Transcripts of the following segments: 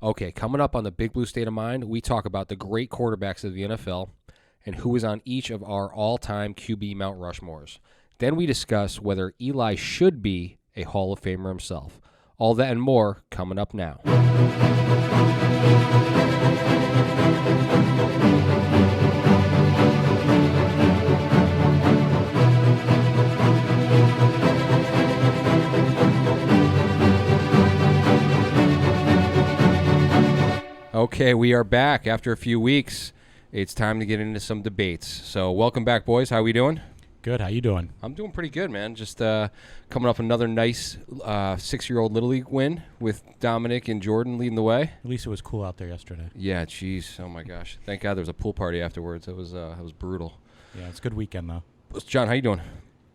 Okay, coming up on the Big Blue State of Mind, we talk about the great quarterbacks of the NFL and who is on each of our all-time QB Mount Rushmores. Then we discuss whether Eli should be a Hall of Famer himself. All that and more coming up now. Okay, we are back after a few weeks. It's time to get into some debates. So welcome back, boys. How are we doing? Good. How you doing? I'm doing pretty good, man. Just coming off another nice 6-year-old Little League win with Dominic and Jordan leading the way. At least it was cool out there yesterday. Yeah, jeez. Oh, my gosh. Thank God there was a pool party afterwards. It was brutal. Yeah, it's a good weekend, though. John, how you doing?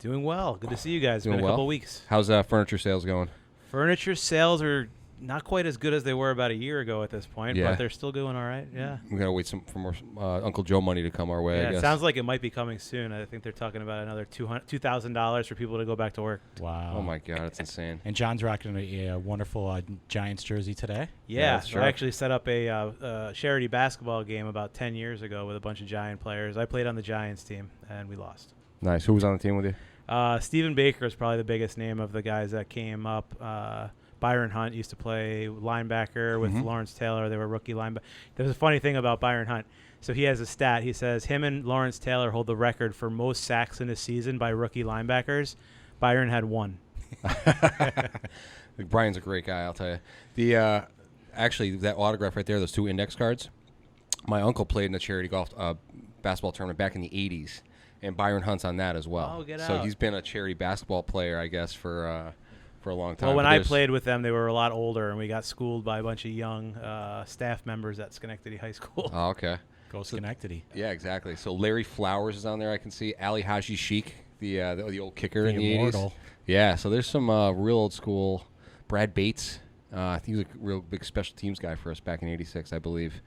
Doing well. Good to see you guys. Doing Been a well? couple weeks. How's furniture sales going? Furniture sales are not quite as good as they were about a year ago at this point, Yeah. but they're still doing all right. Yeah. We got to wait for more Uncle Joe money to come our way, I Yeah, guess. it sounds like it might be coming soon. I think they're talking about another $2,000 for people to go back to work. Wow. Oh, my God. It's insane. And John's rocking a wonderful Giants jersey today. Yeah, that's so sharp. I actually set up a charity basketball game about 10 years ago with a bunch of Giant players. I played on the Giants team, and we lost. Nice. Who was on the team with you? Stephen Baker is probably the biggest name of the guys that came up. Byron Hunt used to play linebacker with Lawrence Taylor. They were rookie linebacker. There's a funny thing about Byron Hunt. So he has a stat. He says him and Lawrence Taylor hold the record for most sacks in a season by rookie linebackers. Byron had 1. Brian's a great guy, I'll tell you. The actually, that autograph right there, those 2 index cards, my uncle played in a charity golf basketball tournament back in the 80s, and Byron Hunt's on that as well. Oh, get so out. he's been a charity basketball player, I guess, for a long time. Well, when But I there's- played with them, they were a lot older, and we got schooled by a bunch of young staff members at Schenectady High School. Oh, okay. Go Schenectady. Yeah, exactly. So Larry Flowers is on there, I can see. Ali Haji Sheik, the old kicker in the 80s. Immortal. Yeah, so there's some real old school. Brad Bates, I think he was a real big special teams guy for us back in '86, I believe.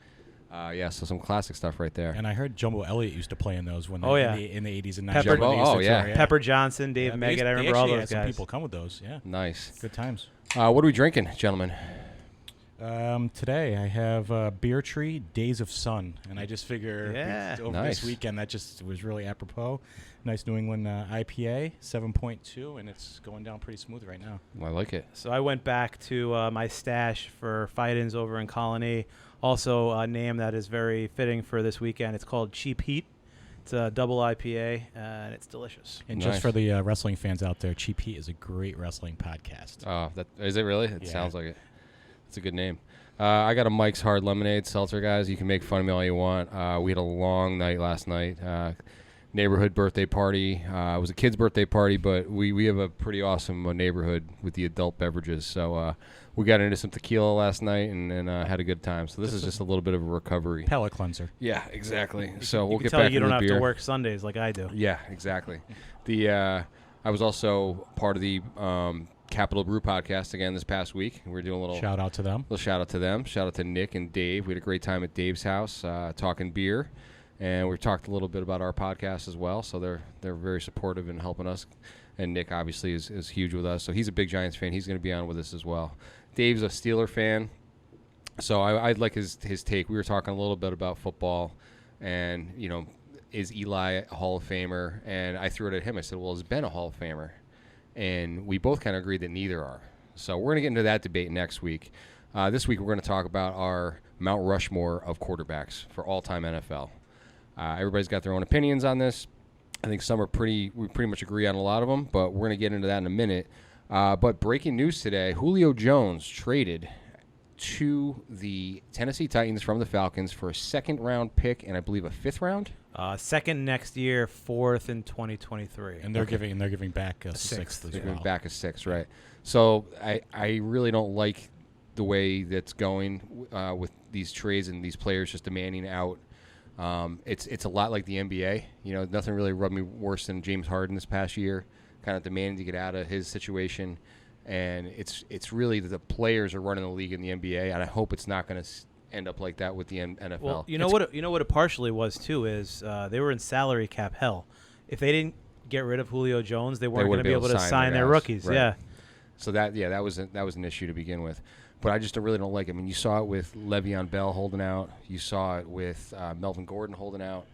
Yeah, so some classic stuff right there. And I heard Jumbo Elliott used to play in those when Oh, yeah. in the 80s and 90s. Pepper- Jumbo? Oh, yeah. Pepper Johnson, Dave Yeah, Meggett, I they remember all actually those had some guys. people come with those. Yeah, Nice. good times. What are we drinking, gentlemen? Today I have Beer Tree Days of Sun, and I just figure Yeah. over Nice. this weekend that just was really apropos. Nice New England IPA, 7.2, and it's going down pretty smooth right now. I like it. So I went back to my stash for fight-ins over in Colony. Also a name that is very fitting for this weekend. It's called Cheap Heat. It's a double IPA, and it's delicious. And Nice. just for the wrestling fans out there, Cheap Heat is a great wrestling podcast. Oh, that is it really? It Yeah. sounds like it. It's a good name. I got a Mike's Hard Lemonade seltzer, guys. You can make fun of me all you want. We had a long night last night. Neighborhood birthday party. It was a kid's birthday party, but we have a pretty awesome neighborhood with the adult beverages. So we got into some tequila last night and had a good time. So this is just a little bit of a recovery. Palate cleanser. Yeah, exactly. So we'll You can get tell back you into don't the have beer. to work Sundays like I do. Yeah, exactly. I was also part of the Capital Brew podcast again this past week. We were doing a little Shout out to them. shout out to them. Shout out to Nick and Dave. We had a great time at Dave's house talking beer, and we talked a little bit about our podcast as well. So they're very supportive in helping us. And Nick obviously is huge with us. So he's a big Giants fan. He's going to be on with us as well. Dave's a Steeler fan. So I'd like his take. We were talking a little bit about football, and is Eli a Hall of Famer? And I threw it at him. I said, well, is Ben a Hall of Famer? And we both kind of agreed that neither are. So we're going to get into that debate next week. This week we're going to talk about our Mount Rushmore of quarterbacks for all-time NFL. Everybody's got their own opinions on this. I think some we pretty much agree on a lot of them, but we're going to get into that in a minute. But breaking news today, Julio Jones traded to the Tennessee Titans from the Falcons for a second-round pick and I believe a fifth round. Second next year, fourth in 2023. And they're giving back a sixth as They're well. going back a six, right? So I really don't like the way that's going with these trades and these players just demanding out. It's a lot like the NBA. Nothing really rubbed me worse than James Harden this past year, kind of demanding to get out of his situation. And it's really that the players are running the league in the NBA, and I hope it's not going to end up like that with the NFL. Well, you know what it partially was too is they were in salary cap hell. If they didn't get rid of Julio Jones, they weren't going to be able to sign their guys. rookies. Right. Yeah. So that was an issue to begin with. but I just really don't like it. I mean, you saw it with Le'Veon Bell holding out. You saw it with Melvin Gordon holding out.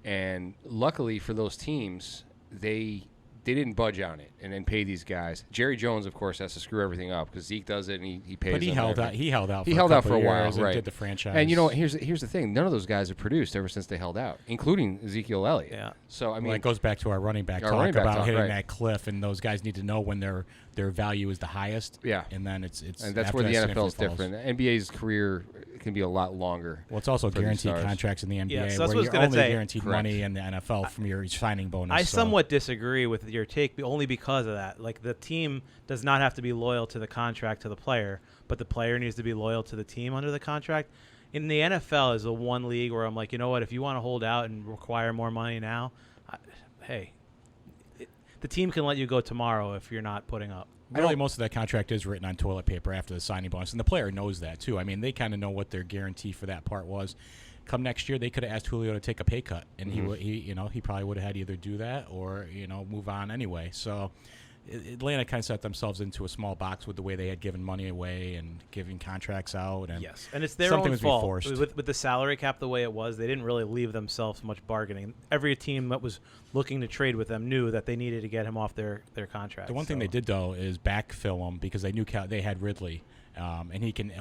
And luckily for those teams, they didn't budge on it and then pay these guys. Jerry Jones, of course, has to screw everything up because Zeke does it and he pays. But he them held out. everything. He held out. He held out for a while, years and right? Did the franchise. And you know, here's the thing: none of those guys have produced ever since they held out, including Ezekiel Elliott. Yeah. So I mean, it goes back to our running back talk about hitting that cliff, and those guys need to know when their value is the highest. Yeah. And then it's and that's where the NFL is different. The NBA's career can be a lot longer. Well, it's also guaranteed contracts in the NBA, Yeah, so that's where what I was you're gonna only say. guaranteed money in the NFL from your signing bonus. I somewhat disagree with your take, only because of that. Like, the team does not have to be loyal to the contract to the player, but the player needs to be loyal to the team under the contract. In the NFL is the one league where I'm like, you know what, if you want to hold out and require more money now, the team can let you go tomorrow if you're not putting up. Really, most of that contract is written on toilet paper after the signing bonus, and the player knows that too. I mean, they kind of know what their guarantee for that part was. Come next year, they could have asked Julio to take a pay cut, and he probably would have had to either do that or move on anyway. So Atlanta kind of set themselves into a small box with the way they had given money away and giving contracts out. And yes, and it's their something own was fault. Forced. With the salary cap the way it was, they didn't really leave themselves much bargaining. Every team that was looking to trade with them knew that they needed to get him off their contract. The one thing they did, though, is backfill him because they knew they had Ridley, and he can.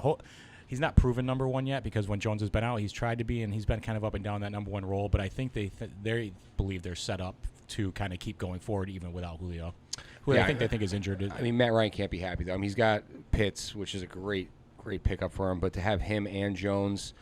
He's not proven number one yet because when Jones has been out, he's tried to be, and he's been kind of up and down that number one role. But I think they believe they're set up to kind of keep going forward even without Julio. I think is injured. I mean, Matt Ryan can't be happy though. I mean, he's got Pitts, which is a great pickup for him. But to have him and Jones,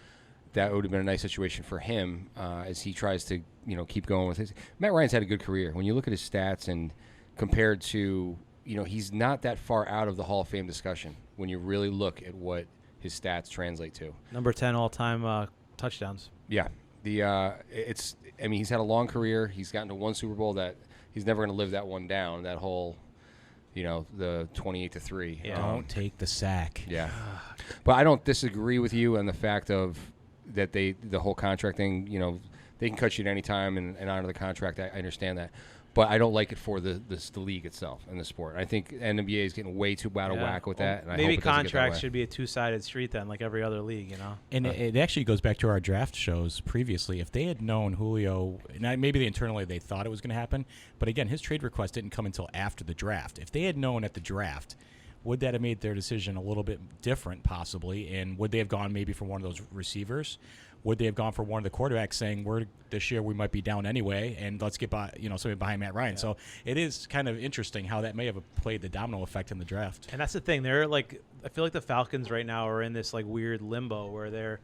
that would have been a nice situation for him as he tries to keep going with his. Matt Ryan's had a good career. When you look at his stats and compared to he's not that far out of the Hall of Fame discussion when you really look at what his stats translate to. Number 10 all-time touchdowns. Yeah, he's had a long career. He's gotten to one Super Bowl that he's never going to live that one down. That whole, the 28-3. Yeah. Don't take the sack. Yeah, but I don't disagree with you on the fact of that the whole contract thing. They can cut you at any time and honor the contract. I understand that. But I don't like it for the league itself and the sport. I think NBA is getting way too out of whack with that. And maybe I hope it doesn't get that contracts way. should be a two-sided street then, like every other league, And it actually goes back to our draft shows previously. If they had known Julio, and maybe internally they thought it was going to happen, but again, his trade request didn't come until after the draft. If they had known at the draft, would that have made their decision a little bit different possibly? And would they have gone maybe for one of those receivers? Would they have gone for one of the quarterbacks saying, this year we might be down anyway, and let's get by, somebody behind Matt Ryan. Yeah. So it is kind of interesting how that may have played the domino effect in the draft. And that's the thing. They're like, I feel like the Falcons right now are in this like weird limbo where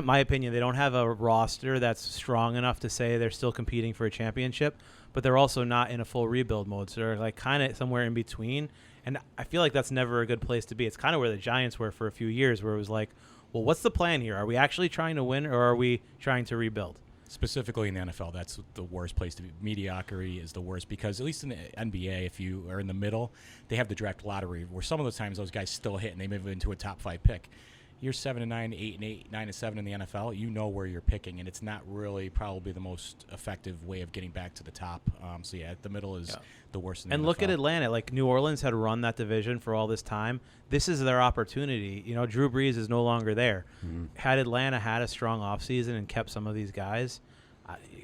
my opinion, they don't have a roster that's strong enough to say they're still competing for a championship, but they're also not in a full rebuild mode. So they're like kind of somewhere in between. And I feel like that's never a good place to be. It's kind of where the Giants were for a few years, where it was like, well, what's the plan here? Are we actually trying to win, or are we trying to rebuild? Specifically in the NFL, that's the worst place to be. Mediocrity is the worst because at least in the NBA, if you are in the middle, they have the draft lottery where some of the times those guys still hit and they move into a top 5 pick. You're 7-9, 8-8, 9-7 in the NFL. You know where you're picking, and it's not really probably the most effective way of getting back to the top. So yeah, the middle is the worst. In the and NFL. Look at Atlanta. Like New Orleans had run that division for all this time. This is their opportunity. Drew Brees is no longer there. Mm-hmm. Had Atlanta had a strong offseason and kept some of these guys,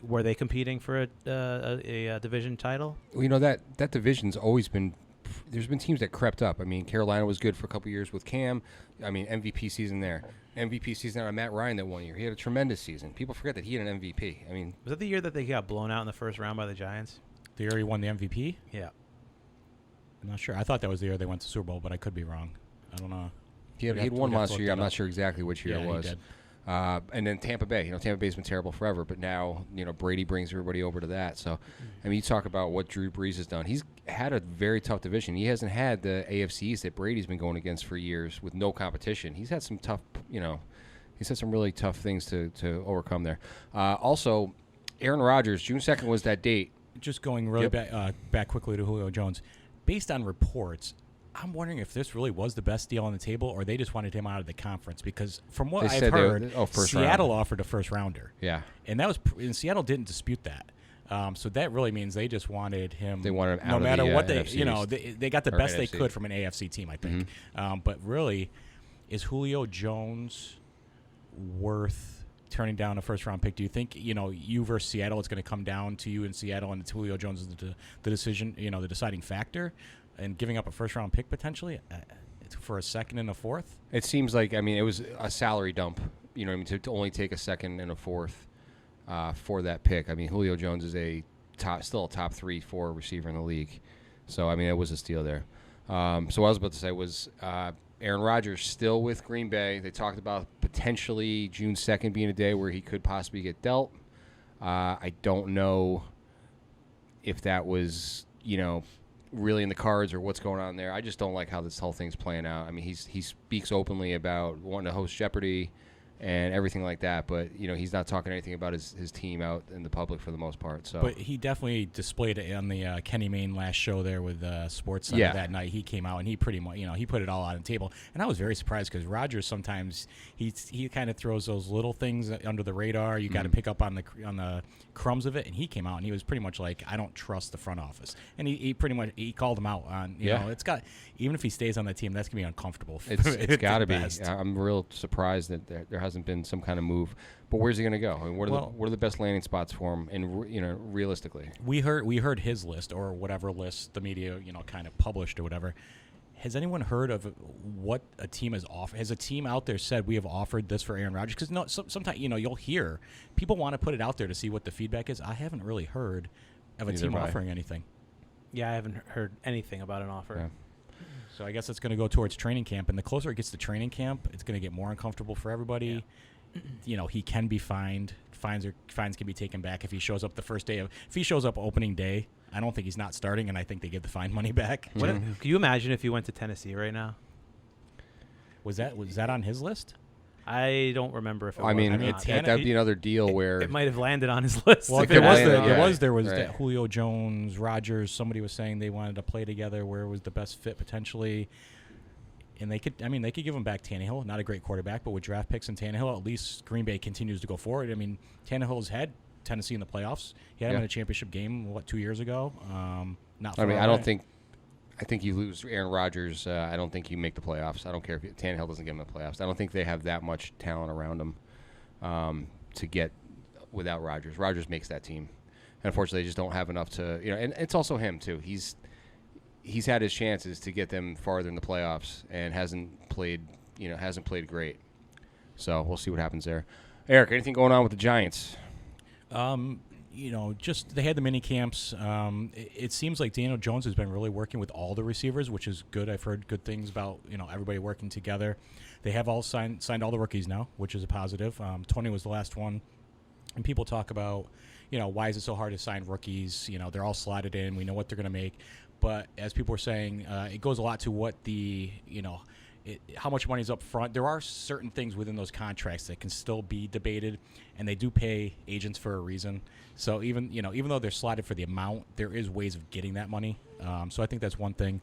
were they competing for a division title? Well, that division's always been. There's been teams that crept up. I mean, Carolina was good for a couple years with Cam. I mean, MVP season there. MVP season out of Matt Ryan that one year. He had a tremendous season. People forget that he had an MVP. I mean, was that the year that they got blown out in the first round by the Giants? The year he won the MVP? Yeah. I'm not sure. I thought that was the year they went to Super Bowl, but I could be wrong. I don't know. He had one last year. I'm not sure exactly which year it was. He did. And then Tampa Bay. Tampa Bay's been terrible forever, but now, Brady brings everybody over to that. So, I mean, you talk about what Drew Brees has done. He's had a very tough division. He hasn't had the AFC East that Brady's been going against for years with no competition. He's had some tough, he's had some really tough things to overcome there. Also, Aaron Rodgers, June 2nd was that date. Just going really back quickly to Julio Jones. Based on reports, I'm wondering if this really was the best deal on the table, or they just wanted him out of the conference. Because from what I've heard, Seattle offered a first rounder. Yeah, and that was and Seattle didn't dispute that. So that really means they just wanted him. They wanted him no out matter of the, what they, NFC they got the or best they NFC. could from an AFC team, I think. But really, is Julio Jones worth turning down a first-round pick? Do you think, you versus Seattle, it's going to come down to you in Seattle, and it's Julio Jones is the decision, the deciding factor, and giving up a first-round pick potentially for a second and a fourth? It seems like, it was a salary dump, to only take a second and a fourth for that pick. Julio Jones is still a top 3-4 receiver in the league. So, it was a steal there. So what I was about to say was Aaron Rodgers still with Green Bay. They talked about potentially June 2nd being a day where he could possibly get dealt. I don't know if that was, really in the cards or what's going on there. I just don't like how this whole thing's playing out. He speaks openly about wanting to host Jeopardy and everything like that, but he's not talking anything about his team out in the public for the most part. So, but he definitely displayed it on the Kenny Mayne last show there with Sports Center that night. He came out and he pretty much, he put it all on the table, and I was very surprised because Rodgers sometimes he kind of throws those little things under the radar. You got to pick up on the crumbs of it, and he came out and he was pretty much like, I don't trust the front office, and he pretty much called him out on it's got, even if he stays on the team, that's gonna be uncomfortable. It's got to be. I'm real surprised that there hasn't been some kind of move. But where's he going to go? What are the best landing spots for him? And realistically, we heard his list or whatever list the media kind of published or whatever. Has anyone heard of what a team has offered? Has a team out there said we have offered this for Aaron Rodgers? Because sometimes you'll hear people want to put it out there to see what the feedback is. I haven't really heard of a team offering anything. Yeah, I haven't heard anything about an offer. Yeah. So I guess it's going to go towards training camp, and the closer it gets to training camp, it's going to get more uncomfortable for everybody. Yeah. He can be fined. Fines can be taken back if he shows up the first day if he shows up opening day. I don't think he's not starting, and I think they give the fine money back. Can you imagine if you went to Tennessee right now? Was that on his list? I don't remember if it was. That'd be another deal where it might have landed on his list. Well, there was that Julio Jones, Rodgers. Somebody was saying they wanted to play together. Where was the best fit potentially? And they could give him back Tannehill. Not a great quarterback, but with draft picks and Tannehill, at least Green Bay continues to go forward. Tannehill's had Tennessee in the playoffs. He had him in a championship game 2 years ago. I think you lose Aaron Rodgers. I don't think you make the playoffs. I don't care if Tannehill doesn't get in the playoffs. I don't think they have that much talent around them to get without Rodgers. Rodgers makes that team. And unfortunately, they just don't have enough to, and it's also him too. He's had his chances to get them farther in the playoffs and hasn't played great. So we'll see what happens there. Eric, anything going on with the Giants? Just they had the mini camps. It seems like Daniel Jones has been really working with all the receivers, which is good. I've heard good things about everybody working together. They have all signed all the rookies now, which is a positive. Tony was the last one, and people talk about why is it so hard to sign rookies? They're all slotted in. We know what they're going to make, but as people were saying, it goes a lot to what the how much money is up front. There are certain things within those contracts that can still be debated, and they do pay agents for a reason. So even though they're slotted for the amount, there is ways of getting that money. So I think that's one thing.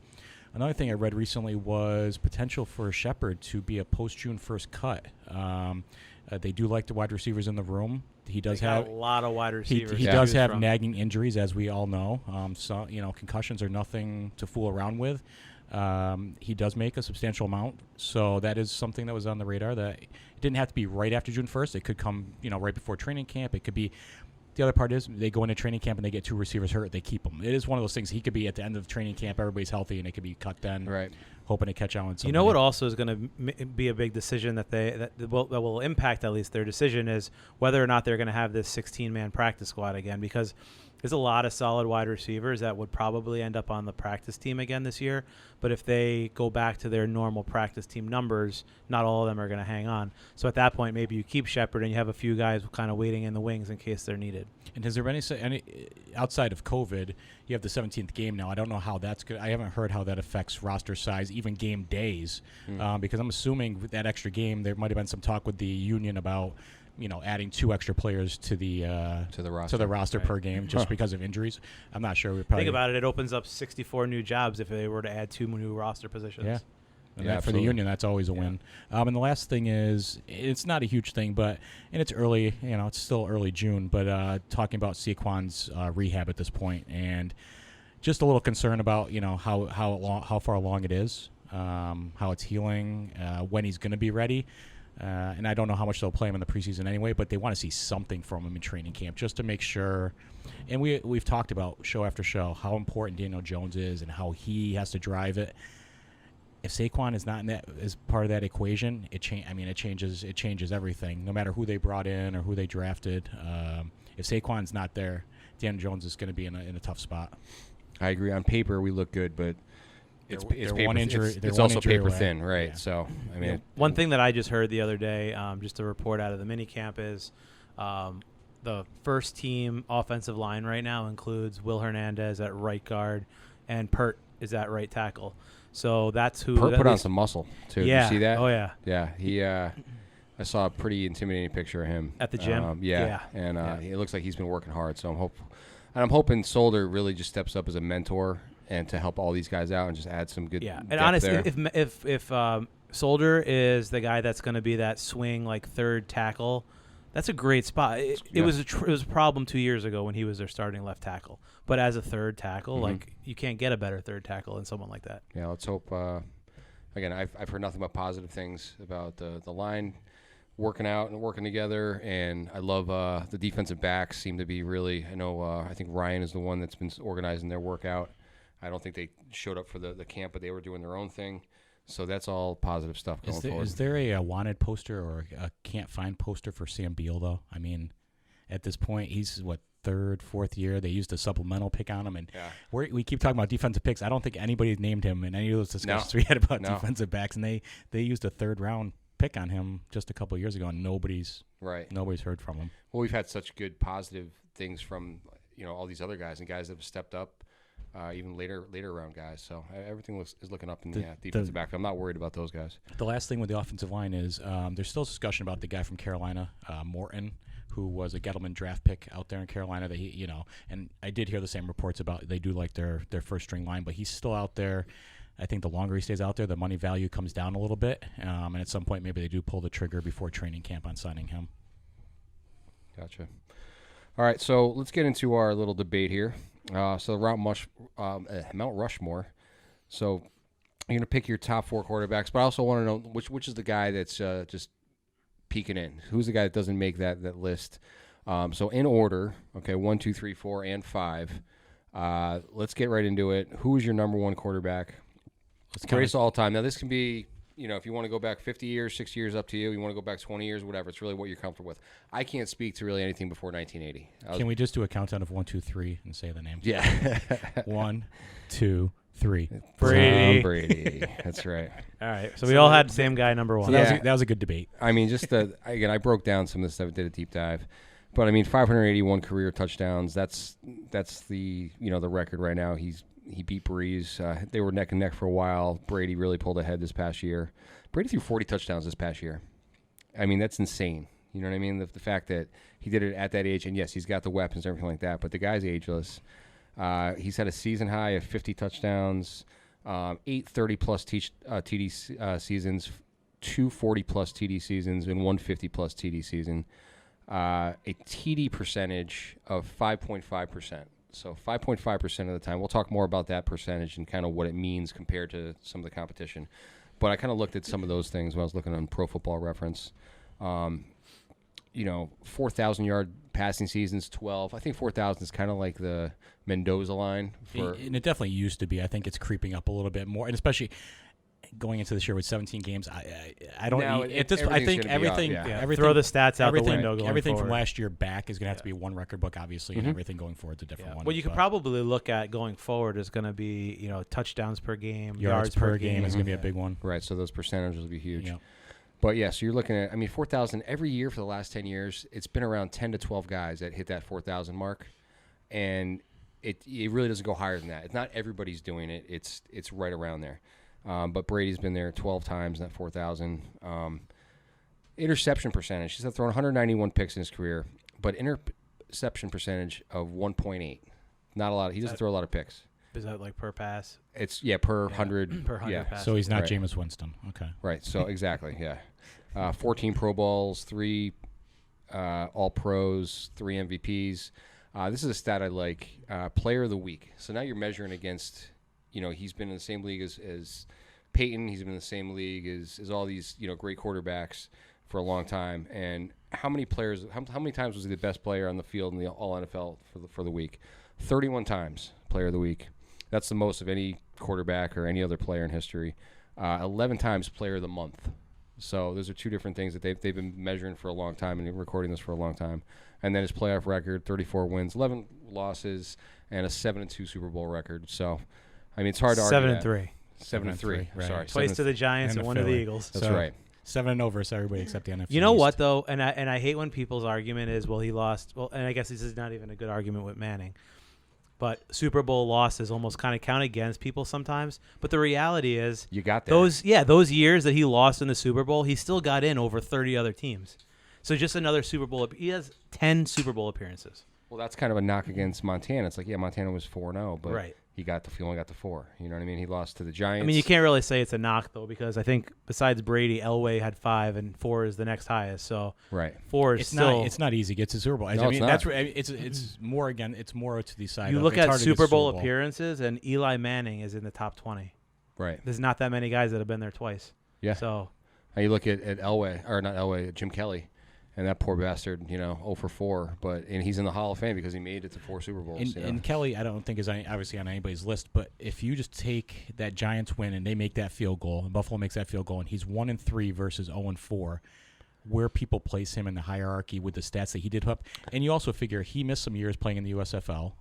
Another thing I read recently was potential for Shepard to be a post-June 1st cut. They do like the wide receivers in the room. He does have a lot of wide receivers. He does have nagging injuries, as we all know. So concussions are nothing to fool around with. He does make a substantial amount, so that is something that was on the radar. That it didn't have to be right after June 1st. It could come, right before training camp. It could be. The other part is they go into training camp and they get two receivers hurt. They keep them. It is one of those things. He could be at the end of training camp, everybody's healthy, and it could be cut then. Right. Hoping to catch on. You know what also is going to be a big decision that will impact at least their decision is whether or not they're going to have this 16-man practice squad again, because there's a lot of solid wide receivers that would probably end up on the practice team again this year. But if they go back to their normal practice team numbers, not all of them are going to hang on. So at that point, maybe you keep Shepard and you have a few guys kind of waiting in the wings in case they're needed. And has there been any outside of COVID, you have the 17th game now. I don't know how that's good. I haven't heard how that affects roster size, even game days, because I'm assuming with that extra game, there might have been some talk with the union about adding 2 extra players to the roster right. per game just because of injuries. I'm not sure. Think about it. It opens up 64 new jobs if they were to add 2 new roster positions. Yeah. And Yeah, that, for the Union, that's always a win. And the last thing is, it's not a huge thing, and it's early, it's still early June, but talking about Saquon's rehab at this point, and just a little concern about, how far along it is, how it's healing, when he's going to be ready. And I don't know how much they'll play him in the preseason anyway, but they want to see something from him in training camp just to make sure. And we've talked about show after show how important Daniel Jones is and how he has to drive it. If Saquon is not in that as part of that equation, it changes everything. No matter who they brought in or who they drafted, if Saquon's not there, Daniel Jones is going to be in a tough spot. I agree. On paper, we look good, but it's paper. One injury. It's also paper away. thin, right? Yeah. So I mean, one thing that I just heard the other day, just a report out of the mini camp, is the first team offensive line right now includes Will Hernandez at right guard, and Pert is at right tackle. So that's who. Pert put on some muscle too. Yeah. Did you see that? Oh yeah. Yeah. He. I saw a pretty intimidating picture of him At the gym? And it looks like he's been working hard. So I'm hoping Solder really just steps up as a mentor and to help all these guys out and just add some good. Yeah, and depth honestly, there. if Solder is the guy that's going to be that swing like third tackle, that's a great spot. It was a problem 2 years ago when he was their starting left tackle. But as a third tackle, like you can't get a better third tackle than someone like that. Yeah, let's hope. Again, I've heard nothing but positive things about the line working out and working together, and I love the defensive backs seem to be really. I think Ryan is the one that's been organizing their workout. I don't think they showed up for the camp, but they were doing their own thing. So that's all positive stuff going forward. Is there a wanted poster or a can't find poster for Sam Beal, though? I mean, at this point, he's, third, fourth year. They used a supplemental pick on him. And we keep talking about defensive picks. I don't think anybody named him in any of those discussions we had about defensive backs. And they used a third-round pick on him just a couple of years ago, and nobody's heard from him. Well, we've had such good positive things from all these other guys and guys that have stepped up. Even later round guys. So everything is looking up in the defensive back. I'm not worried about those guys. The last thing with the offensive line is there's still discussion about the guy from Carolina, Morton, who was a Gettleman draft pick out there in Carolina. That he, and I did hear the same reports about they do like their first string line, but he's still out there. I think the longer he stays out there, the money value comes down a little bit, and at some point maybe they do pull the trigger before training camp on signing him. Gotcha. All right, so let's get into our little debate here. So Mount Rushmore. So you're going to pick your top four quarterbacks, but I also want to know which is the guy that's just peeking in. Who's the guy that doesn't make that list? So in order, okay, 1, 2, 3, 4, and 5. Let's get right into it. Who is your number one quarterback? Greatest all time. Now this can be, if you want to go back 50 years, 60 years, up to you. You want to go back 20 years, whatever. It's really what you're comfortable with. I can't speak to really anything before 1980. Can we just do a countdown of 1, 2, 3 and say the names? Yeah. 1, 2, 3. Brady. Tom Brady. That's right. All right. So we all had the same guy, number one. So that was a good debate. I mean, again, I broke down some of this stuff, did a deep dive. But I mean, 581 career touchdowns. That's the the record right now. He beat Breeze. They were neck and neck for a while. Brady really pulled ahead this past year. Brady threw 40 touchdowns this past year. I mean, that's insane. You know what I mean? The fact that he did it at that age, and yes, he's got the weapons and everything like that, but the guy's ageless. He's had a season high of 50 touchdowns, 8 30-plus TD seasons, 2 40-plus TD seasons, and 1 50-plus TD season. A TD percentage of 5.5%. So 5.5% of the time. We'll talk more about that percentage and kind of what it means compared to some of the competition. But I kind of looked at some of those things when I was looking on Pro Football Reference. 4,000-yard passing seasons, 12. I think 4,000 is kind of like the Mendoza line. And it definitely used to be. I think it's creeping up a little bit more, and especially going into this year with 17 games. I don't. Now, I think everything. Throw the stats out the window. Everything forward. from last year back is going to have to be one record book, obviously, and everything going forward is a different one. What you could probably look at going forward is going to be touchdowns per game, yards per game is going to be a big one. Right. So those percentages will be huge. Yeah. But yeah, so you're looking at 4,000 every year for the last 10 years. It's been around 10 to 12 guys that hit that 4,000 mark, and it really doesn't go higher than that. It's not everybody's doing it. It's right around there. But Brady's been there 12 times in that 4,000. Interception percentage. He's thrown 191 picks in his career, but interception percentage of 1.8. Not a lot. He doesn't throw a lot of picks. Is that like per pass? It's per 100. Per 100 yeah. passes. So he's not Right. Jameis Winston. Okay. Right. So exactly. Yeah. 14 Pro Bowls, 3 All Pros, 3 MVPs. This is a stat I like. Player of the week. So now you're measuring against. He's been in the same league as Peyton. He's been in the same league as all these great quarterbacks for a long time. And how many players? How many times was he the best player on the field in the All NFL for the week? 31 times Player of the Week. That's the most of any quarterback or any other player in history. 11 times Player of the Month. So those are two different things that they've been measuring for a long time and recording this for a long time. And then his playoff record: 34 wins, 11 losses, and a 7-2 Super Bowl record. So, I mean, it's hard to argue. 7-3. 7-3. Right. Sorry, Twice to the Giants and one to the Philly. Eagles. That's So, right. 7-0 versus everybody except the NFC. You know East. what though, and I hate when people's argument is, well, he lost. Well, and I guess this is not even a good argument with Manning, but Super Bowl losses almost kind of count against people sometimes. But the reality is, You got there. those years that he lost in the Super Bowl, he still got in over 30 other teams. So just another Super Bowl. He has 10 Super Bowl appearances. Well, that's kind of a knock against Montana. It's like, yeah, Montana was 4-0, but Right. he only got the 4. You know what I mean? He lost to the Giants. I mean, you can't really say it's a knock though, because I think besides Brady, Elway had 5 and 4 is the next highest. So Right. 4 is It's still. not easy to get to Super Bowl. No, I it's mean, not. that's where it's more again. It's more to the side. You of look it's at hard to get Super to Bowl appearances, and Eli Manning is in the top 20. Right. There's not that many guys that have been there twice. Yeah. So And you look at Elway, or not Elway, Jim Kelly, and that poor bastard, 0 for 4. And he's in the Hall of Fame because he made it to 4 Super Bowls. And Kelly, I don't think is obviously on anybody's list. But if you just take that Giants win and they make that field goal, and Buffalo makes that field goal, and he's 1-3 versus 0-4, where people place him in the hierarchy with the stats that he did up, and you also figure he missed some years playing in the USFL,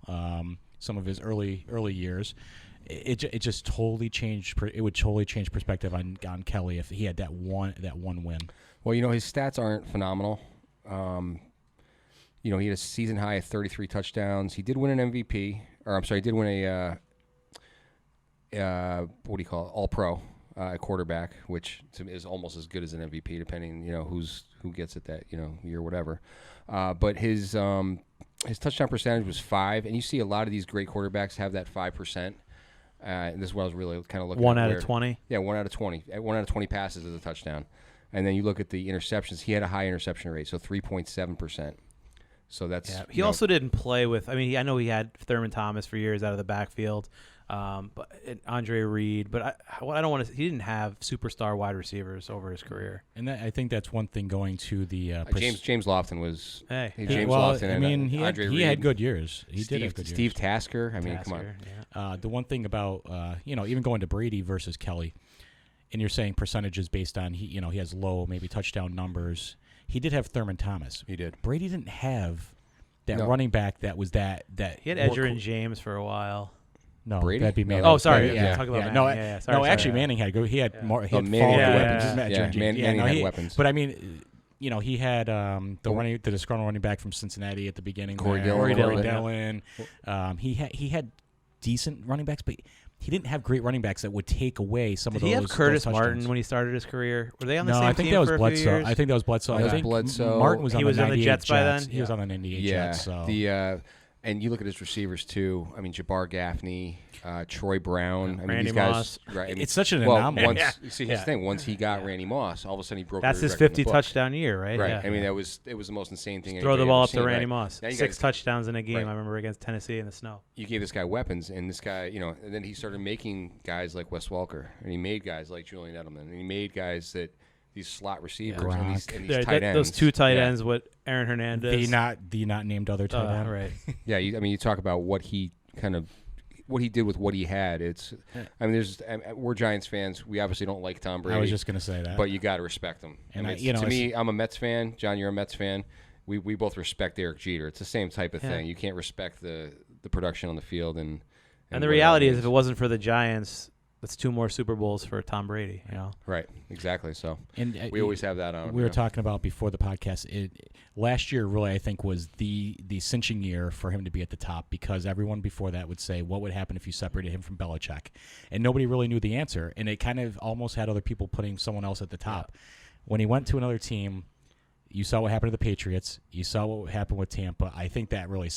some of his early years. It just totally changed. It would totally change perspective on Kelly if he had that one win. Well, his stats aren't phenomenal. He had a season high of 33 touchdowns. He did win an MVP, he did win a what do you call it? All-Pro quarterback, which is almost as good as an MVP, depending who gets it that year, whatever. But his touchdown percentage was 5, and you see a lot of these great quarterbacks have that 5%. And this is what I was really kind of looking at. 1 out of 20. Yeah, 1 out of 20. 1 out of 20 passes is a touchdown. And then you look at the interceptions. He had a high interception rate, so 3.7%. So that's... Yeah. He also didn't play with... I mean, I know he had Thurman Thomas for years out of the backfield, but Andre Reed. But I don't want to... He didn't have superstar wide receivers over his career. And I think that's one thing going to the James Lofton was... Hey. James Lofton and he Andre he Reed. had good years. He did have good years. Steve Tasker. I mean, come on. Tasker, yeah. The one thing about even going to Brady versus Kelly, and you're saying percentages based on he has low maybe touchdown numbers. He did have Thurman Thomas. He did. Brady didn't have that No. running back that was that. He had Edger and James for a while. No, Brady? that'd be No, Manning. Oh, sorry. Yeah, Yeah, yeah. talk about Manning. No, Yeah, sorry, no, sorry, actually, yeah. Manning had he had Yeah. more. He had Manning followed had weapons. weapons. Manning had he, weapons. But I mean, he had the disgruntled running back from Cincinnati at the beginning. Corey there. Dillon. Corey Dillon, Dillon. He had decent running backs, but he didn't have great running backs that would take away some Did of those. he have Curtis those Martin touchdowns. when he started his career? Were they on the No, same I think team that was for a Bledsoe. few years? I think that was Bledsoe. Okay. I think Bledsoe. Martin was He on was the on the 98 Jets by then? He was on the 98 Yeah. Jets. So. And you look at his receivers, too. I mean, Jabbar Gaffney, Troy Brown. I mean, Randy these guys, Moss. Right, I mean, It's such an well, anomaly. Once, Yeah. See, here's the thing. Once he got Randy Moss, all of a sudden he broke That's every his record in the 50 book. touchdown year, right? Right. Yeah. I mean, it was the most insane thing. Throw the anybody ball ever up to seen, Randy right? Moss. Now you 6 guys- touchdowns in a game, Right. I remember, against Tennessee in the snow. You gave this guy weapons, and this guy, and then he started making guys like Wes Welker, and he made guys like Julian Edelman, and he made guys that these slot receivers Yeah. and these Yeah, tight ends. those 2 tight Yeah. ends with Aaron Hernandez. the not named other tight end. Right. Yeah, you talk about what he did with what he had. I mean, we're Giants fans. We obviously don't like Tom Brady. I was just going to say that. but you got to respect him. And I mean, to me, I'm a Mets fan. John, you're a Mets fan. We both respect Derek Jeter. It's the same type of thing. You can't respect the production on the field and And the what reality is, means. if it wasn't for the Giants, that's 2 more Super Bowls for Tom Brady. Right, exactly. So And we always have that on. We were talking about before the podcast. Last year, really, I think, was the cinching year for him to be at the top, because everyone before that would say, what would happen if you separated him from Belichick? And nobody really knew the answer. And it kind of almost had other people putting someone else at the top. Yeah. When he went to another team, you saw what happened to the Patriots. You saw what happened with Tampa. I think that really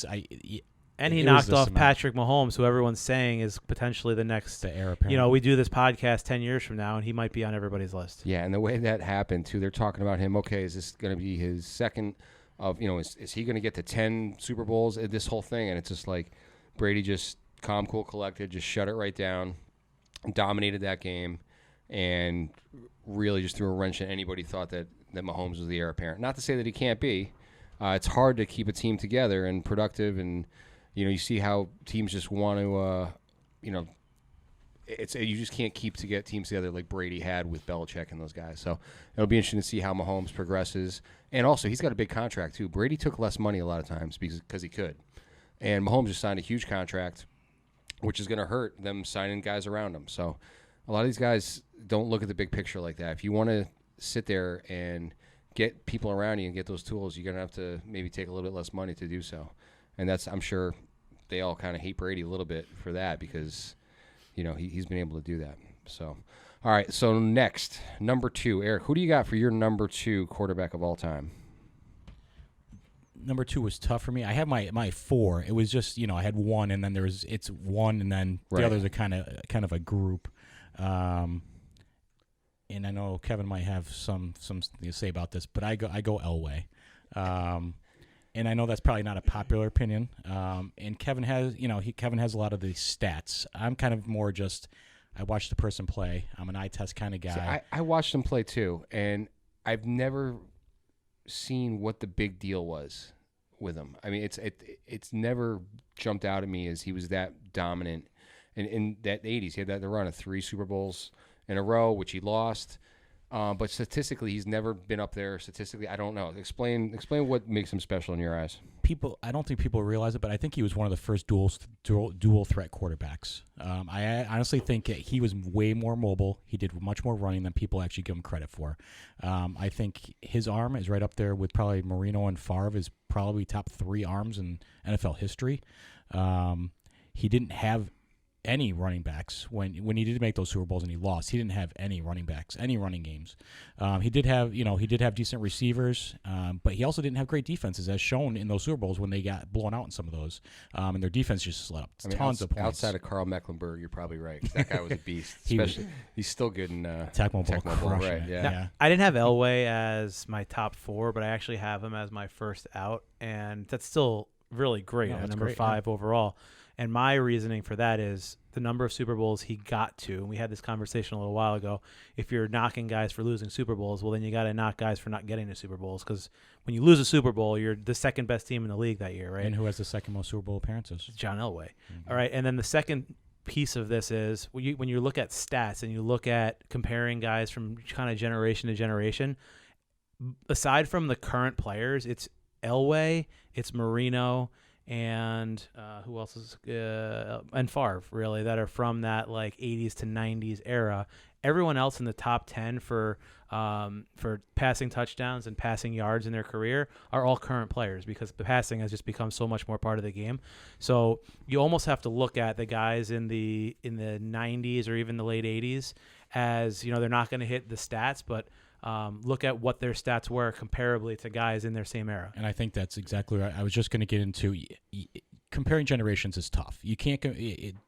And he it was knocked this off amount. Patrick Mahomes, who everyone's saying is potentially the next. The heir apparent. You know, we do this podcast 10 years from now, and he might be on everybody's list. Yeah, and the way that happened, too, they're talking about him, okay, is this going to be his second of, is he going to get to 10 Super Bowls, this whole thing? And it's just like Brady just calm, cool, collected, just shut it right down, dominated that game, and really just threw a wrench in anybody thought that Mahomes was the heir apparent. Not to say that he can't be. It's hard to keep a team together and productive, and you see how teams just want to, you just can't keep to get teams together like Brady had with Belichick and those guys. So it'll be interesting to see how Mahomes progresses, and also he's got a big contract too. Brady took less money a lot of times because he could, and Mahomes just signed a huge contract, which is going to hurt them signing guys around him. So a lot of these guys don't look at the big picture like that. If you want to sit there and get people around you and get those tools, you're going to have to maybe take a little bit less money to do so. And I'm sure they all kind of hate Brady a little bit for that because, he's been able to do that. So, all right. So next, number 2, Eric, who do you got for your number 2 quarterback of all time? Number 2 was tough for me. I have my 4. It was just, I had 1, and then it's 1, and then the others are kind of a group. And I know Kevin might have some to say about this, but I go Elway. And I know that's probably not a popular opinion. And Kevin has, Kevin has a lot of the stats. I'm kind of more just, I watch the person play. I'm an eye test kind of guy. See, I watched him play too, and I've never seen what the big deal was with him. I mean, it's never jumped out at me as he was that dominant. And in that 80s, he had that run of 3 Super Bowls in a row, which he lost. But statistically, he's never been up there. Statistically, I don't know. Explain what makes him special in your eyes. I don't think people realize it, but I think he was one of the first dual threat quarterbacks. I honestly think he was way more mobile. He did much more running than people actually give him credit for. I think his arm is right up there with probably Marino and Favre is probably top 3 arms in NFL history. He didn't have any running backs when he did make those Super Bowls and he lost. He didn't have any running backs, any running games. He did have decent receivers, but he also didn't have great defenses, as shown in those Super Bowls when they got blown out in some of those. And their defense just let up tons of points. Outside of Carl Mecklenburg, you're probably right. That guy was a beast. He's still good in Tecmo Bowl, right? Yeah. Now, I didn't have Elway as my top 4, but I actually have him as my first out, and that's still really great. No, at that's number great, 5 overall. And my reasoning for that is the number of Super Bowls he got to. And we had this conversation a little while ago. If you're knocking guys for losing Super Bowls, well, then you got to knock guys for not getting to Super Bowls. Because when you lose a Super Bowl, you're the second best team in the league that year, right? And who has the second most Super Bowl appearances? John Elway. Mm-hmm. All right. And then the second piece of this is when you look at stats and you look at comparing guys from kind of generation to generation, aside from the current players, it's Elway, it's Marino, and who else is and Favre, really, that are from that like 80s to 90s era. Everyone else in the top 10 for passing touchdowns and passing yards in their career are all current players because the passing has just become so much more part of the game. So you almost have to look at the guys in the 90s or even the late 80s as, they're not going to hit the stats, but look at what their stats were comparably to guys in their same era. And I think that's exactly right. I was just going to get into comparing generations is tough. You can't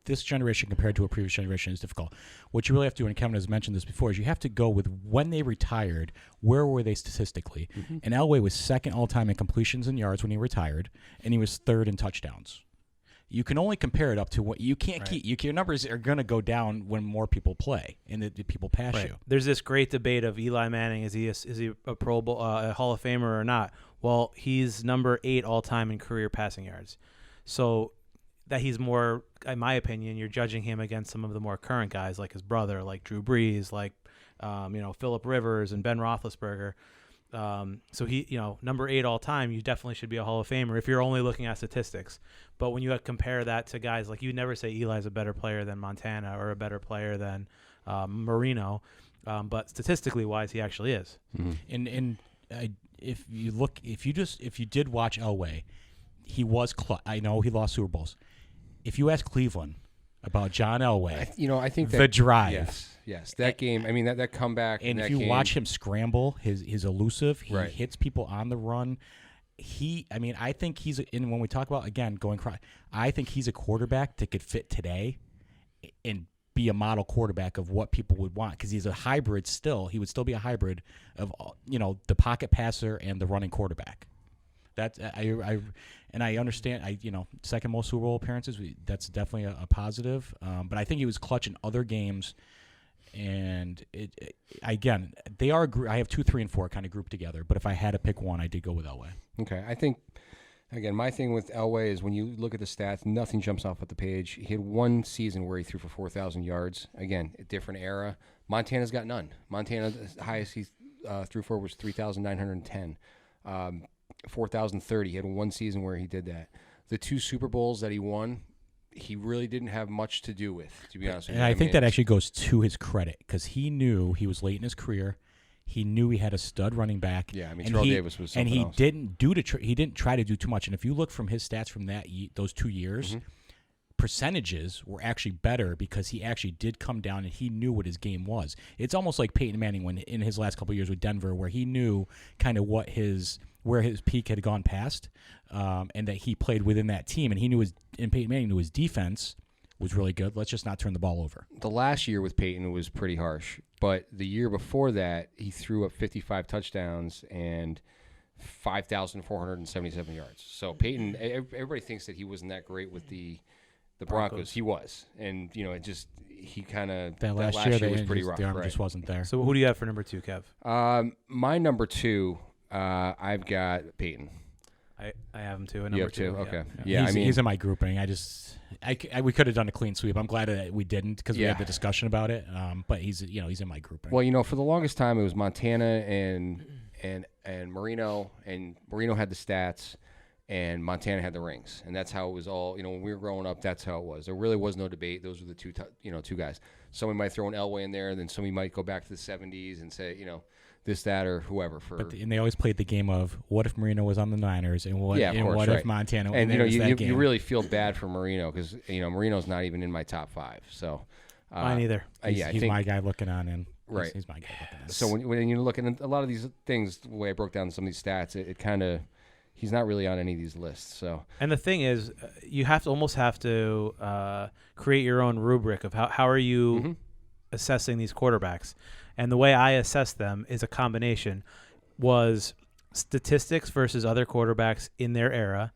this generation compared to a previous generation is difficult. What you really have to do, and Kevin has mentioned this before, is you have to go with when they retired, where were they statistically? Mm-hmm. And Elway was second all-time in completions and yards when he retired, and he was third in touchdowns. You can only compare it up to what you can't keep. Your numbers are going to go down when more people play and the people pass you. There's this great debate of Eli Manning. Is he a Pro Bowl, a Hall of Famer or not? Well, he's number 8 all time in career passing yards. So that he's more, in my opinion, you're judging him against some of the more current guys like his brother, like Drew Brees, like Phillip Rivers and Ben Roethlisberger. So he, number 8 all time, you definitely should be a Hall of Famer if you're only looking at statistics. But when you compare that to guys like, you never say Eli's a better player than Montana or a better player than Marino, but statistically wise, he actually is. Mm-hmm. And if you did watch Elway, he was. I know he lost Super Bowls. If you ask Cleveland about John Elway, I think the drive. Yes, that game. I mean, that comeback. And if you game, watch him scramble, his elusive, he hits people on the run. I think he's in when we talk about again I think he's a quarterback that could fit today and be a model quarterback of what people would want because he's a hybrid still. He would still be a hybrid of the pocket passer and the running quarterback. That's I understand. Second most Super Bowl appearances. That's definitely a positive. But I think he was clutch in other games. And again, they are. I have 2, 3, and 4 kind of grouped together. But if I had to pick one, I did go with Elway. Okay, I think. Again, my thing with Elway is when you look at the stats, nothing jumps off at the page. He had one season where he threw for 4,000 yards. Again, a different era. Montana's got none. Montana, the highest he threw for was 3,910. 4,030. He had one season where he did that. The 2 Super Bowls that he won, he really didn't have much to do with, to be honest with you. And I think that actually goes to his credit because he knew he was late in his career. He knew he had a stud running back. Yeah, I mean, Terrell Davis was something else. Didn't he didn't try to do too much. And if you look from his stats from those 2 years, percentages were actually better because he actually did come down and he knew what his game was. It's almost like Peyton Manning when in his last couple of years with Denver, where he knew kind of where his peak had gone past, and that he played within that team, and Peyton Manning knew his defense was really good. Let's just not turn the ball over. The last year with Peyton was pretty harsh, but the year before that, he threw up 55 touchdowns and 5,477 yards. So Peyton, everybody thinks that he wasn't that great with the Broncos. He was, and he kind of that last year was pretty rough. The arm just wasn't there. So who do you have for number 2, Kev? My number 2, I've got Peyton. I have him too. You have 2? Okay. Yeah, he's in my grouping. We could have done a clean sweep. I'm glad that we didn't because we had the discussion about it. But he's in my grouping. Well, for the longest time it was Montana and Marino, and Marino had the stats, and Montana had the rings, and that's how it was all. When we were growing up, that's how it was. There really was no debate. Those were the two guys. Somebody might throw an Elway in there, and then somebody might go back to the 70s and say, this, that, or whoever. And they always played the game of what if Marino was on the Niners and what if Montana. And you really feel bad for Marino because Marino's not even in my top 5. So mine either. He's my guy looking on in. Right. He's my guy looking on. So when you look at a lot of these things, the way I broke down some of these stats, it kind of he's not really on any of these lists. So and the thing is, you almost have to create your own rubric of how are you assessing these quarterbacks. And the way I assess them is a combination was statistics versus other quarterbacks in their era